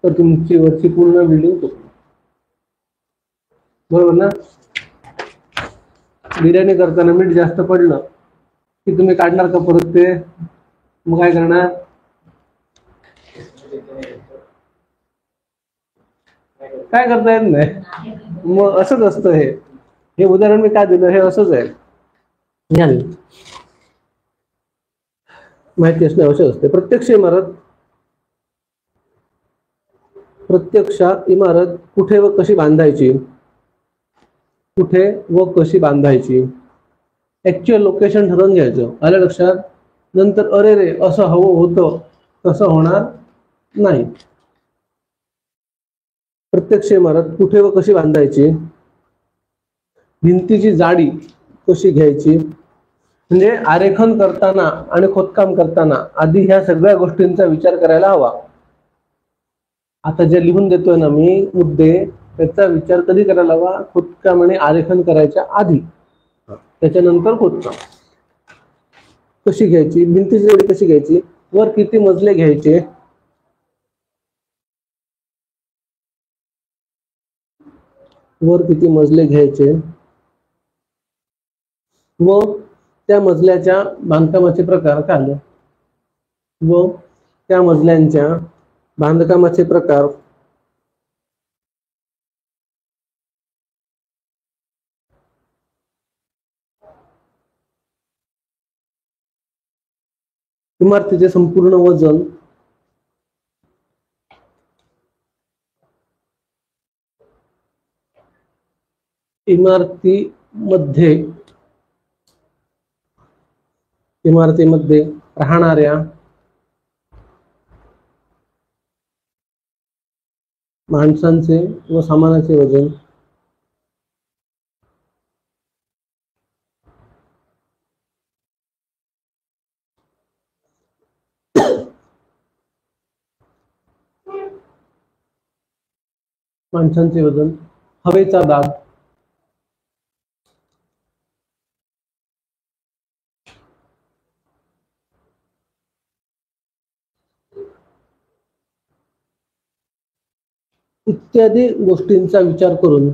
A: तर तुमची वरची पूर्ण बिल्डिंग चुकली, बरोबर ना. बिर्याणी करताना मीठ जास्त पडलं की तुम्ही काढणार का परत ते? मग काय करणार? काय करता येत नाही. मग असंच असतं. हे उदाहरण मी काय दिलं हे असंच आहे. माहिती असणे आवश्यक असते. प्रत्यक्ष इमारत कुठे व कशी बांधायची, कुठे व कशी बांधायची, ऍक्च्युअल लोकेशन ठरवून घ्यायचं. आलं लक्षात? नंतर अरे रे असं हवं होतं तसं होणार नाही. प्रत्यक्ष इमारत कुठे व कशी बांधायची, भिंतीची जाडी कशी घ्यायची. म्हणजे आरेखन करताना आणि खोदकाम करताना आधी ह्या सगळ्या गोष्टींचा विचार करायला हवा. आता जे लिहून देतोय ना मी मुद्दे, त्याचा विचार कधी करायला हवा? खोदकाम आणि आरेखन करायच्या आधी. त्याच्यानंतर खोदकाम कशी घ्यायची, भिंतीची जाडी कशी घ्यायची, वर किती मजले घ्यायचे, वर किती मजले घ्यायचे व त्या मजल्याच्या बांधकामाचे प्रकार काय, व त्या मजल्यांच्या बांधकामाचे प्रकार इमारतीचे संपूर्ण वजन इमारतीमध्ये राहणाऱ्या माणसांचे व सामानाचे वजन, माणसांचे वजन, हवेचा दाब, इत्यादी गोष्टींचा विचार करून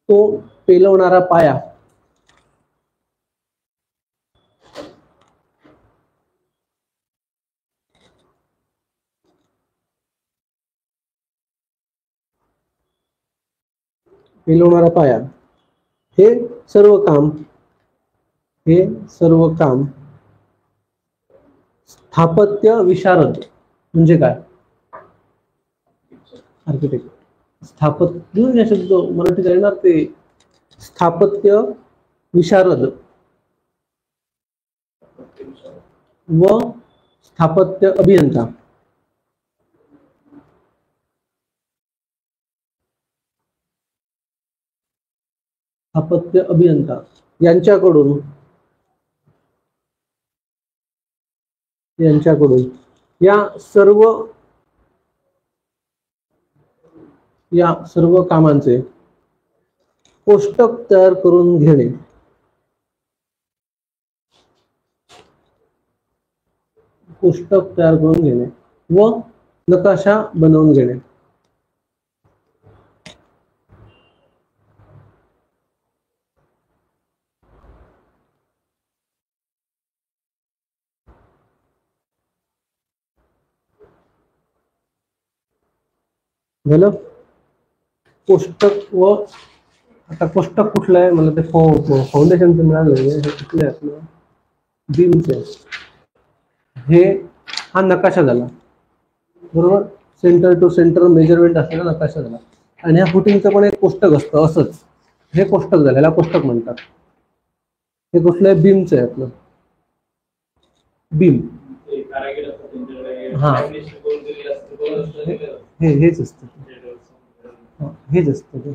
A: तो पेलवणारा पाया हे सर्व काम स्थापत्य विशारद म्हणजे काय? आर्किटेक्ट. स्थापत्य या शब्द मराठीत येणार ते स्थापत्य विशारद व स्थापत्य अभियंता, स्थापत्य अभियंता यांच्याकडून या सर्व कामांचे कोष्टक तयार करून घेणे, व नकाशा बनवून घेणे. झालं. कोष्टक व आता कोष्टक कुठलं आहे मला ते फाउंडेशनचं मिळालं हे कुठलं आहे आपलं बीमचे. हे हा नकाशा झाला बरोबर. सेंटर टू सेंटर मेजरमेंट असलेला नकाशा झाला. आणि ह्या फुटिंगचं पण एक कोष्टक असतं असंच. हे कोष्टक झालं, याला कोष्टक म्हणतात. हे कुठलं आहे बीमचं आहे आपलं बीम. हा हेच असतं हेच असतं ते.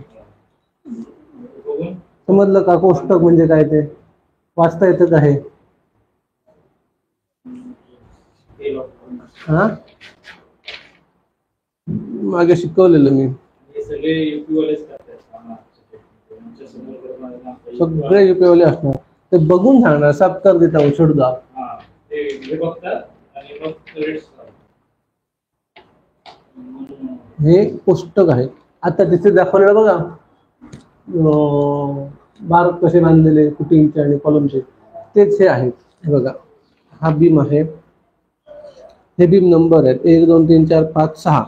A: समजलं का कोष्टक म्हणजे काय ते वाचता येतं का हे. हा मागे शिकवलेलं मी. सगळे युपीवाले असणार ते बघून सांगणार साप्तार देता उछडदा. हे कोष्टक आहे. आता तिथे दाखवलेलं बघा बार कसे बांधलेले फुटिंगचे आणि कॉलमचे तेच हे आहेत. बघा हा बीम आहे. हे बीम नंबर आहेत 1 2 3 4 5 6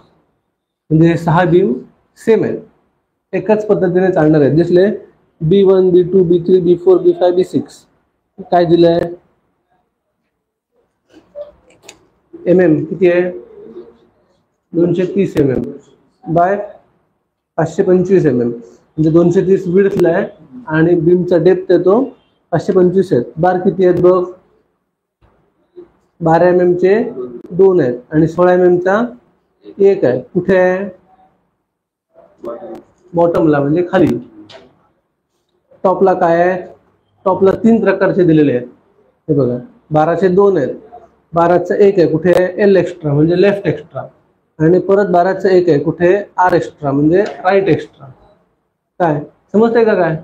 A: म्हणजे हे 6 बीम सेम आहेत. एकाच पद्धतीने चालणार आहेत. दिसले B1 B2 B3 B4 B5 B6. काय दिलंय MM किती आहे 230 mm बाय 525 mm म्हणजे 230 विड्थला आहे आणि बीमचा डेप्थ येतो 525 आहे. बार किती आहेत बघ 12 mm चे 2 आहेत आणि 16 mm चा 1 आहे. कुठे आहे बॉटमला म्हणजे खाली. टॉपला काय आहे टॉपला 3 प्रकारचे दिलेले आहेत. हे बघा 12चे 2 आहेत. 12चा 1 आहे कुठे L एक्स्ट्रा म्हणजे लेफ्ट एक्स्ट्रा आणि परत 12चा 1 आहे कुठे R एक्स्ट्रा म्हणजे राईट एक्स्ट्रा. काय समजतंय का काय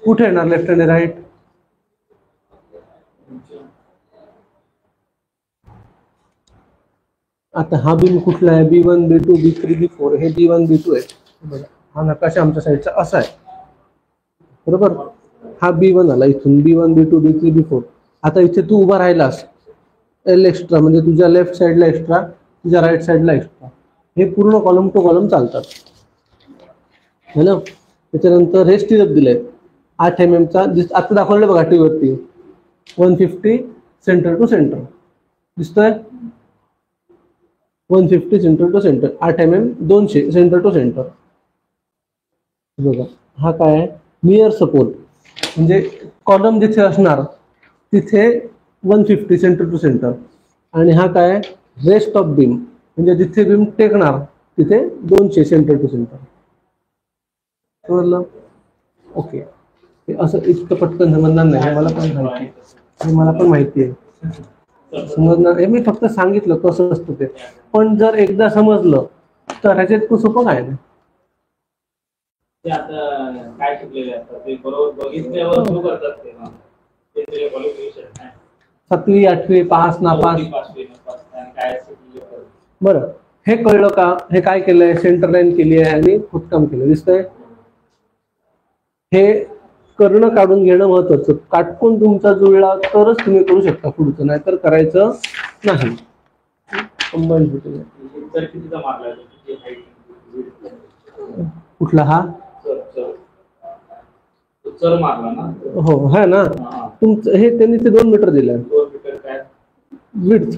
A: कुठे येणार लेफ्ट आणि राईट. आता हा बीम कुठला आहे B1 B2 B3 B4 हे B1 B2 आहे. हा नकाशा आमच्या साईडचा असा आहे बरोबर. हा B1 आला इथून B1 B2 B3 B4. आता इथे तू उभा राहिलास L एक्स्ट्रा म्हणजे तुझ्या लेफ्ट साईडला एक्स्ट्रा तुझ्या राईट साईडला एक्स्ट्रा. हे पूर्ण कॉलम टू कॉलम चालतात है ना. त्याच्यानंतर हे स्टिरअप दिले 8 mm चा. आता दाखवलं बघा टी वरती 150 सेंटर टू सेंटर दिसतोय 150 center to center 8 mm 200 center to center. बघा हा काय आहे नियर सपोर्ट म्हणजे कॉलम जिथे असणार तिथे 150 सेंटर टू सेंटर आणि हा काय रेस्ट ऑफ बीम म्हणजे जिथे बीम टेकणार तिथे 200 सेंटर टू सेंटर. समजलं ओके. असं इतकं पटकन समजणार नाही मला पण माहिती आहे समजणार. हे मी फक्त सांगितलं कसं असतं ते. पण जर एकदा समजलं तर ह्याच्यात खूप सोपं काय नाही.
B: ते आता काय शिकलेले असतात ते बरोबर बघितल्यावर सुरू करतात ते क्वालिफिकेशन
A: 7वी 8वी पास नापास. बरं हे कळलं का. हे काय केलंय सेंटर लाईन केली आहे आणि खोदकाम केलं दिसतंय. हे करणं काढून घेणं महत्वाचं. काटकोन तुमचा जुळला तरच तुम्ही करू शकता पुढचं नाहीतर करायचं नाही. कुठला हा हो है ना तुमचं हे त्यांनी ते 2 मीटर दिलं विड्थ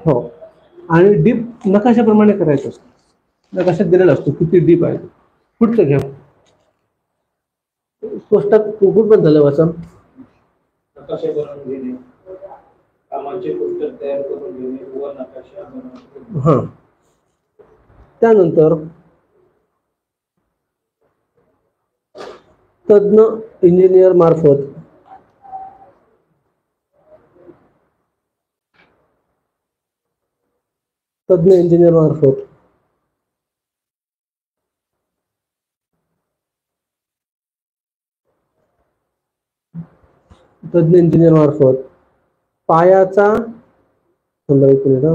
A: हो आणि डीप नकाशाप्रमाणे करायचं असतं. नकाशात दिलेला असतो किती डीप आहे. पुढचं घ्या कोष्टक कुठं पण झालं वाचन.
B: मागचे पोस्टर तयार करून घेणे व नकाशा बनवणे.
A: हा, त्यानंतर तज्ञ इंजिनियर मार्फत तज्ञ इंजिनियर मार्फत पायाचा एक मिनिट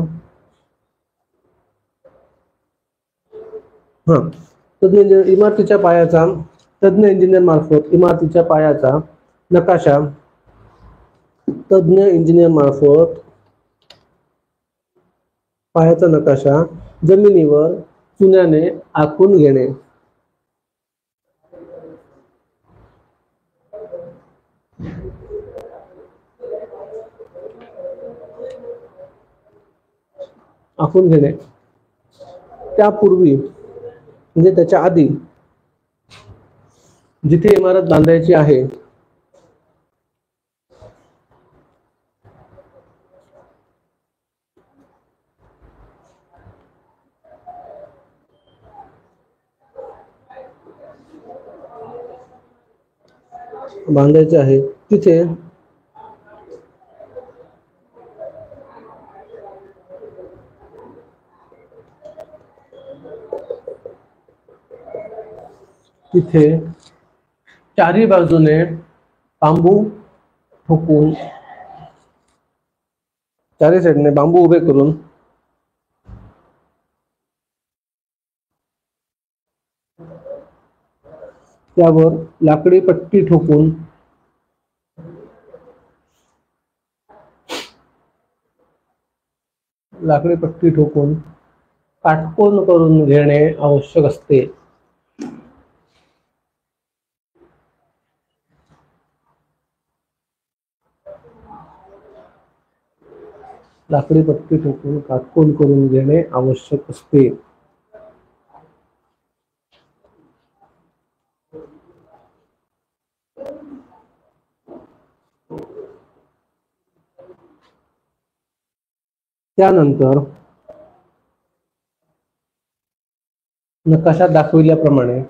A: हा तज्ञ इंजिनियर मार्फत इमारतीच्या पायाचा नकाशा जमिनीवर चुन्याने आखून घेणे. त्यापूर्वी म्हणजे त्याच्या आधी जिथे इमारत बांधायची आहे तिथे चारी बाजूने बांबू ठोकून चारी साईडने बांबू उभे करून त्यावर लाकडी पट्टी ठोकून काटकोन करून घेणे आवश्यक असते. लाकडी पट्टी ठोकून काटकोन करून घेणे आवश्यक असते. त्यानंतर नकाशात दाखविल्याप्रमाणे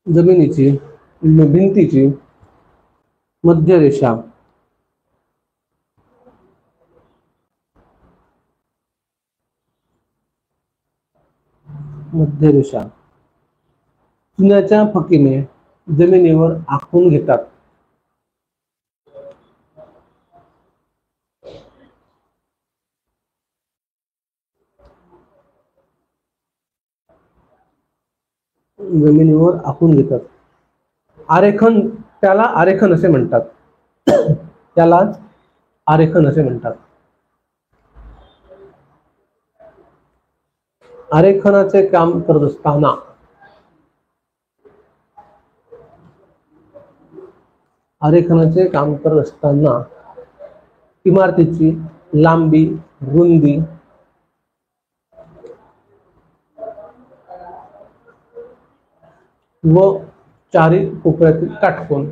A: जमिनीची भिंतीची मध्यरेषा चुन्याच्या फकीने जमिनीवर आखून घेतात. आरेखन त्याला आरेखन असे म्हणतात. आरेखनाचे काम करत असताना इमारतीची लांबी, रुंदी व चारी कोपऱ्यातील काटकोन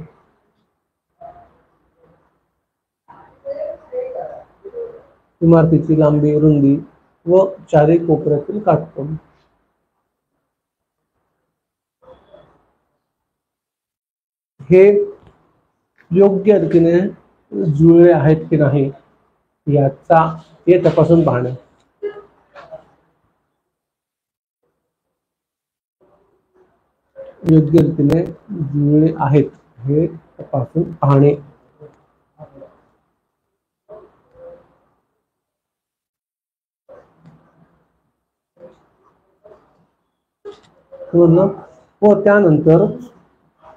A: हे योग्य रीतीने जुळले आहेत की नाही हे तपासून पाहणे.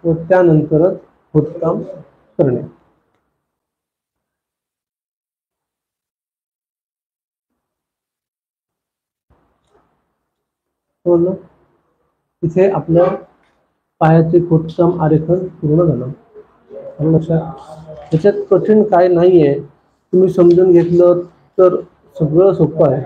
A: व त्यानंतरच खोदकाम करणे. इथे आपलं पायाचे खोदकाम आरेखन पूर्ण झालं. लक्षात त्याच्यात कठीण काय नाहीये, तुम्ही समजून घेतलं तर सगळं सोपं आहे.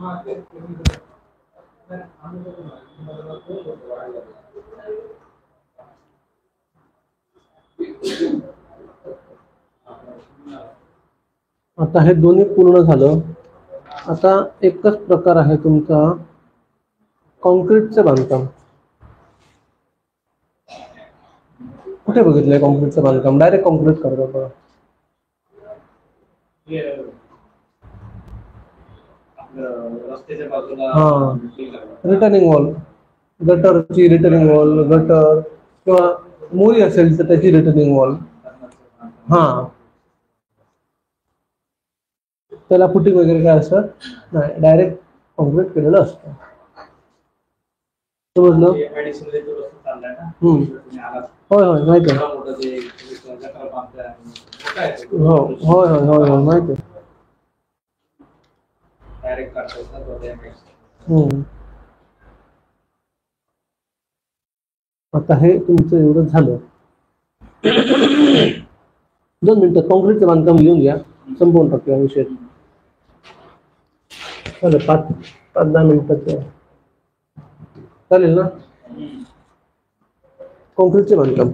A: आता हे दोन्ही पूर्ण झालं. आता एकच प्रकार आहे तुमचा कॉन्क्रीटचं बांधकाम. कुठे बघितलंय कॉन्क्रीटचं बांधकाम? डायरेक्ट कॉन्क्रीट करतो बघा.
B: रस्त्याच्या बाजूला
A: हा, रिटर्निंग वॉल, गटरची रिटर्निंग वॉल, गटर किंवा मोरी असेल तर त्याची रिटर्निंग वॉल. हा, त्याला फुटिंग वगैरे काय असं नाही, डायरेक्ट कॉन्क्रीट केलेलं असतं. समजलं? होय होय माहिती आहे. हो होय होय होय होय माहिती आहे. आता हे तुमचं एवढं झालं. 2 मिनिटं कॉन्क्रीटचं बांधकाम लिहून घ्या, संपवून टाकूया विषय. चालेल, 5-10 मिनिटाचं चालेल ना? कॉन्क्रीटचे बांधकाम.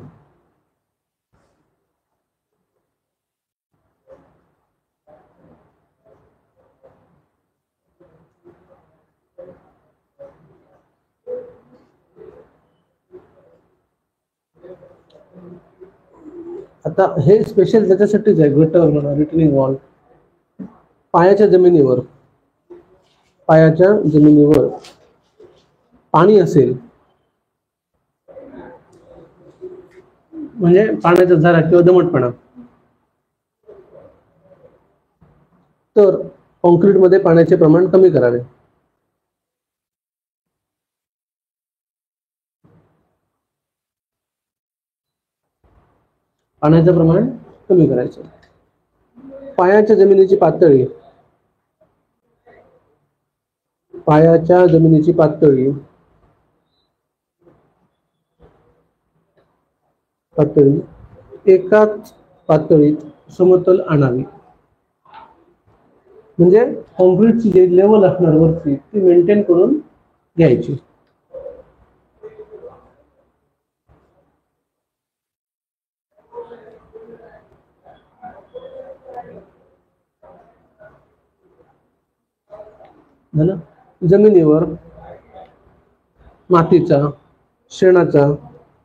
A: आता हे स्पेशल त्याच्यासाठीच आहे, गटर म्हणा, रिटर्निंग वॉल. पायाच्या जमिनीवर पाणी असेल म्हणजे पाण्याचा झरा किंवा दमटपणा, तर कॉन्क्रीटमध्ये पाण्याचे प्रमाण कमी करावे. पाण्याचं प्रमाण कमी करायचं. पायाच्या जमिनीची पातळी एकाच पातळीत समतल आणावी. म्हणजे कॉन्क्रीटची जे लेवल असणार वरती ती मेंटेन करून घ्यायची. झालं? जमिनीवर मातीचा, शेणाचा,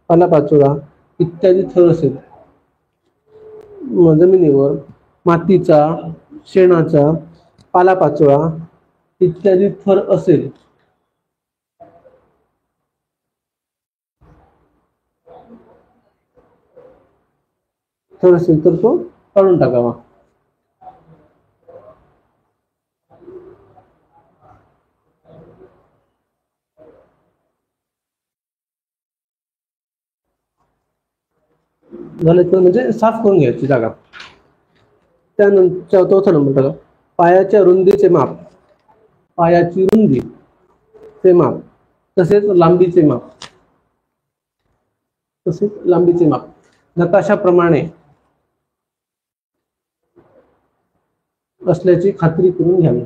A: पालापाचोळा इत्यादी थर असेल. जमिनीवर मातीचा, शेणाचा, पालापाचोळा इत्यादी थर असेल तर तो काढून टाकावा. झालं तर म्हणजे साफ करून घ्यायची जागा. त्यानंतर 4था नंबर टाका, पायाच्या रुंदीचे माप. पायाची रुंदीचे माप तसेच लांबीचे माप नकाशाप्रमाणे असल्याची खात्री करून घ्यावी.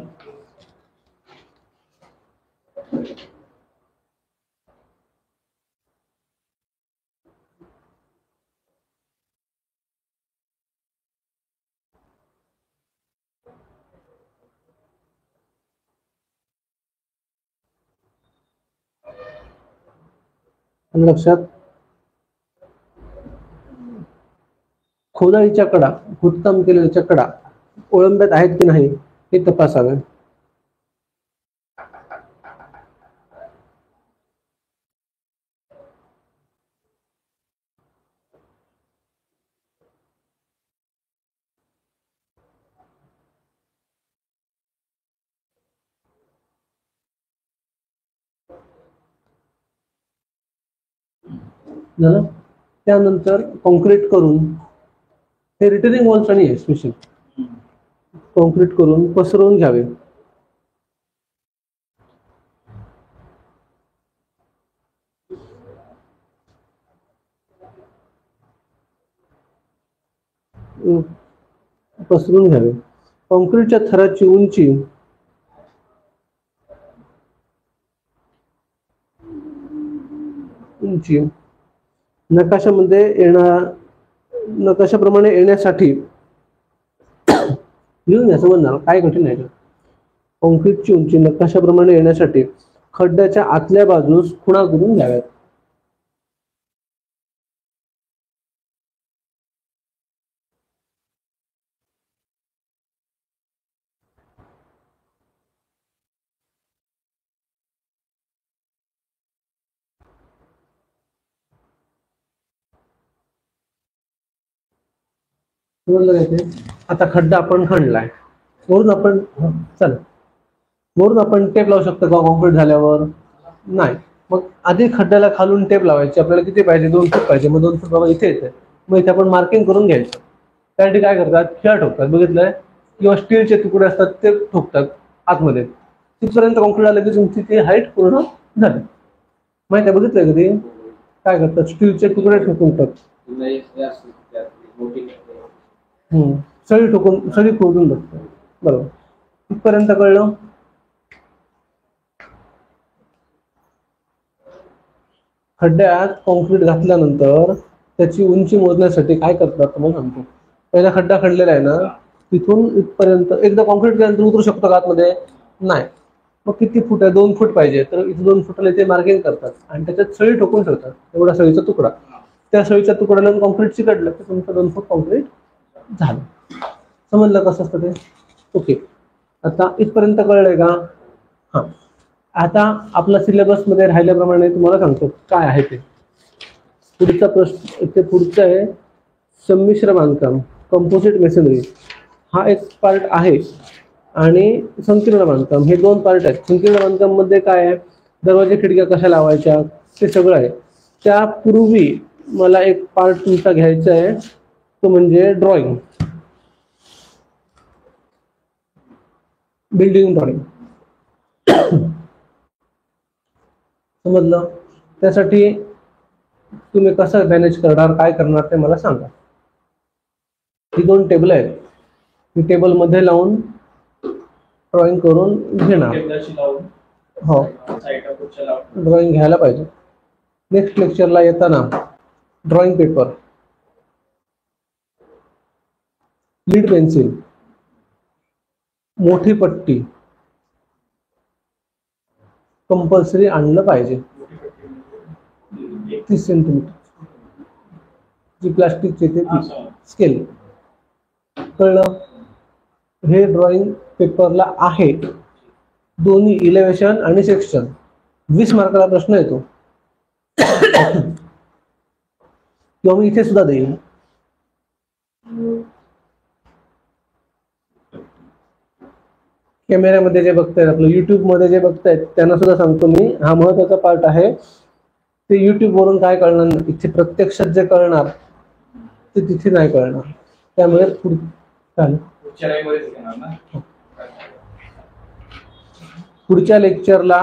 A: लक्षात, खोदाईच्या कडा, खोदकाम केलेल्या कडा ओळंब्यात आहेत की नाही हे तपासावे. झालं? त्यानंतर कॉन्क्रीट करून, हे रिटर्निंग वॉल्स आणि स्पेशल कॉन्क्रीट करून पसरवून घ्यावे. कॉन्क्रीटच्या थराची उंची उंची नकाशामध्ये नकाशाप्रमाणे येण्यासाठी लिहून घ्या, समजणार काय कठीण नाही. कॉन्क्रीटची उंची नकाशाप्रमाणे येण्यासाठी खड्ड्याच्या आतल्या बाजूस खुणा करून घ्याव्यात. आता खड्डा आपण खणलाय, वरून आपण वरून आपण टेप लावू शकतो का कॉन्क्रीट झाल्यावर? नाही. मग आधी खड्ड्याला खालून टेप लावायची. आपल्याला किती पाहिजे? 2 फूट पाहिजे. मग 2 फूट बाबा इथे येते, मग इथे आपण मार्किंग करून घ्यायचं. त्यासाठी काय करतात? खिळा ठोकतात, बघितलंय? किंवा स्टीलचे तुकडे असतात ते ठोकतात आतमध्ये. तिथपर्यंत कॉन्क्रीट आलं की तुमची ती हाईट पूर्ण झाली. माहिती आहे, बघितलंय कधी? काय करतात? स्टीलचे तुकडे ठोकून सळी खोदून बघतात. बरोबर, इथपर्यंत कळलं? खड्ड्यात कॉन्क्रीट घातल्यानंतर त्याची उंची मोजण्यासाठी काय करतात तुम्हाला सांगतो. पहिला खड्डा खणलेला आहे ना, तिथून इथपर्यंत एकदा कॉन्क्रीट केल्यानंतर उतरू शकतो का आतमध्ये? नाही. मग किती फूट आहे? 2 फूट पाहिजे, तर इथे 2 फुटाला इथे मार्किंग करतात आणि त्याच्यात सळी ठोकून ठेवतात. एवढा सळीचा तुकडा, त्या सळीच्या तुकड्याला कॉन्क्रीट चिकटलं तर तुमचं 2 फूट कॉन्क्रीट झालं. समजलं कसं असतं ते? ओके, आता इथपर्यंत कळलंय का? हा, आता आपला सिलेबस मध्ये राहिल्याप्रमाणे तुम्हाला सांगतो काय आहे ते. पुढचा प्रश्न इथे पुढचा आहे, संमिश्र बांधकाम, कंपोजिट मेसनरी हा एक पार्ट आहे आणि संकीर्ण बांधकाम हे 2 पार्ट आहेत. संकीर्ण बांधकाम मध्ये काय आहे? दरवाजे खिडक्या कशा लावायच्या ते सगळं आहे. त्यापूर्वी मला एक पार्ट तुमचा घ्यायचा आहे, तो म्हणजे ड्रॉइंग, बिल्डिंग ड्रॉइंग. समजलं? त्यासाठी तुम्ही कसं मॅनेज करणार, काय करणार ते मला सांगा. ही 2 टेबल आहेत, ही टेबल मध्ये लावून ड्रॉइंग करून घेणार. हो, ड्रॉइंग घ्यायला पाहिजे. नेक्स्ट लेक्चरला येताना ड्रॉइंग पेपर, लीड पेन्सिल, मोठी पट्टी कंपल्सरी आणलं पाहिजे. 30 सेंटीमीटर जी प्लास्टिकची ते स्केल. कळलं? हे ड्रॉइंग पेपरला आहे, दोन्ही इलेव्हेशन आणि सेक्शन. 20 मार्काला प्रश्न येतो किंवा मी इथे सुद्धा देईन. कॅमेऱ्यामध्ये जे बघतायत, आपलं युट्यूब मध्ये जे बघतायत त्यांना सुद्धा सांगतो मी, हा महत्वाचा पार्ट आहे. ते युट्यूब वरून काय कळणार, इथे प्रत्यक्षात जे कळणार ते तिथे नाही कळणार. त्यामुळे पुढच्या लेक्चरला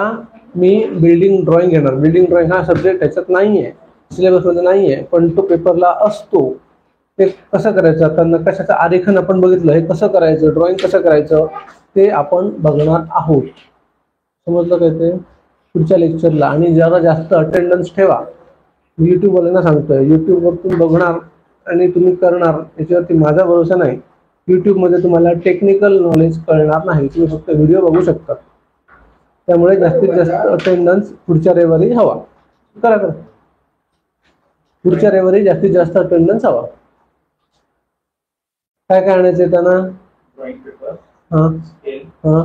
A: मी बिल्डिंग ड्रॉइंग घेणार. बिल्डिंग ड्रॉइंग हा सब्जेक्ट त्याच्यात नाहीये, सिलेबस मध्ये नाहीये, पण तो पेपरला असतो. ते कसं करायचं, आता नकाशाचं आरेखन आपण बघितलं, हे कसं करायचं, ड्रॉइंग कसं करायचं ते आपण बघणार आहोत. समजलं काय ते? पुढच्या लेक्चरला. आणि जरा जास्त अटेंडन्स ठेवा. मी युट्यूबवाल्यांना सांगतोय, युट्यूबवरतून बघणार आणि तुम्ही करणार याच्यावरती माझा भरोसा नाही. युट्यूबमध्ये तुम्हाला टेक्निकल नॉलेज कळणार नाही, तुम्ही फक्त व्हिडिओ बघू शकता. त्यामुळे जास्तीत जास्त अटेंडन्स पुढच्या रविवारी हवा. करा. पुढच्या रविवारी जास्तीत जास्त अटेंडन्स हवा. काय काय आणायचंय त्यांना?
B: ड्रॉइंग पेपर,
A: हा
B: स्केल,
A: हा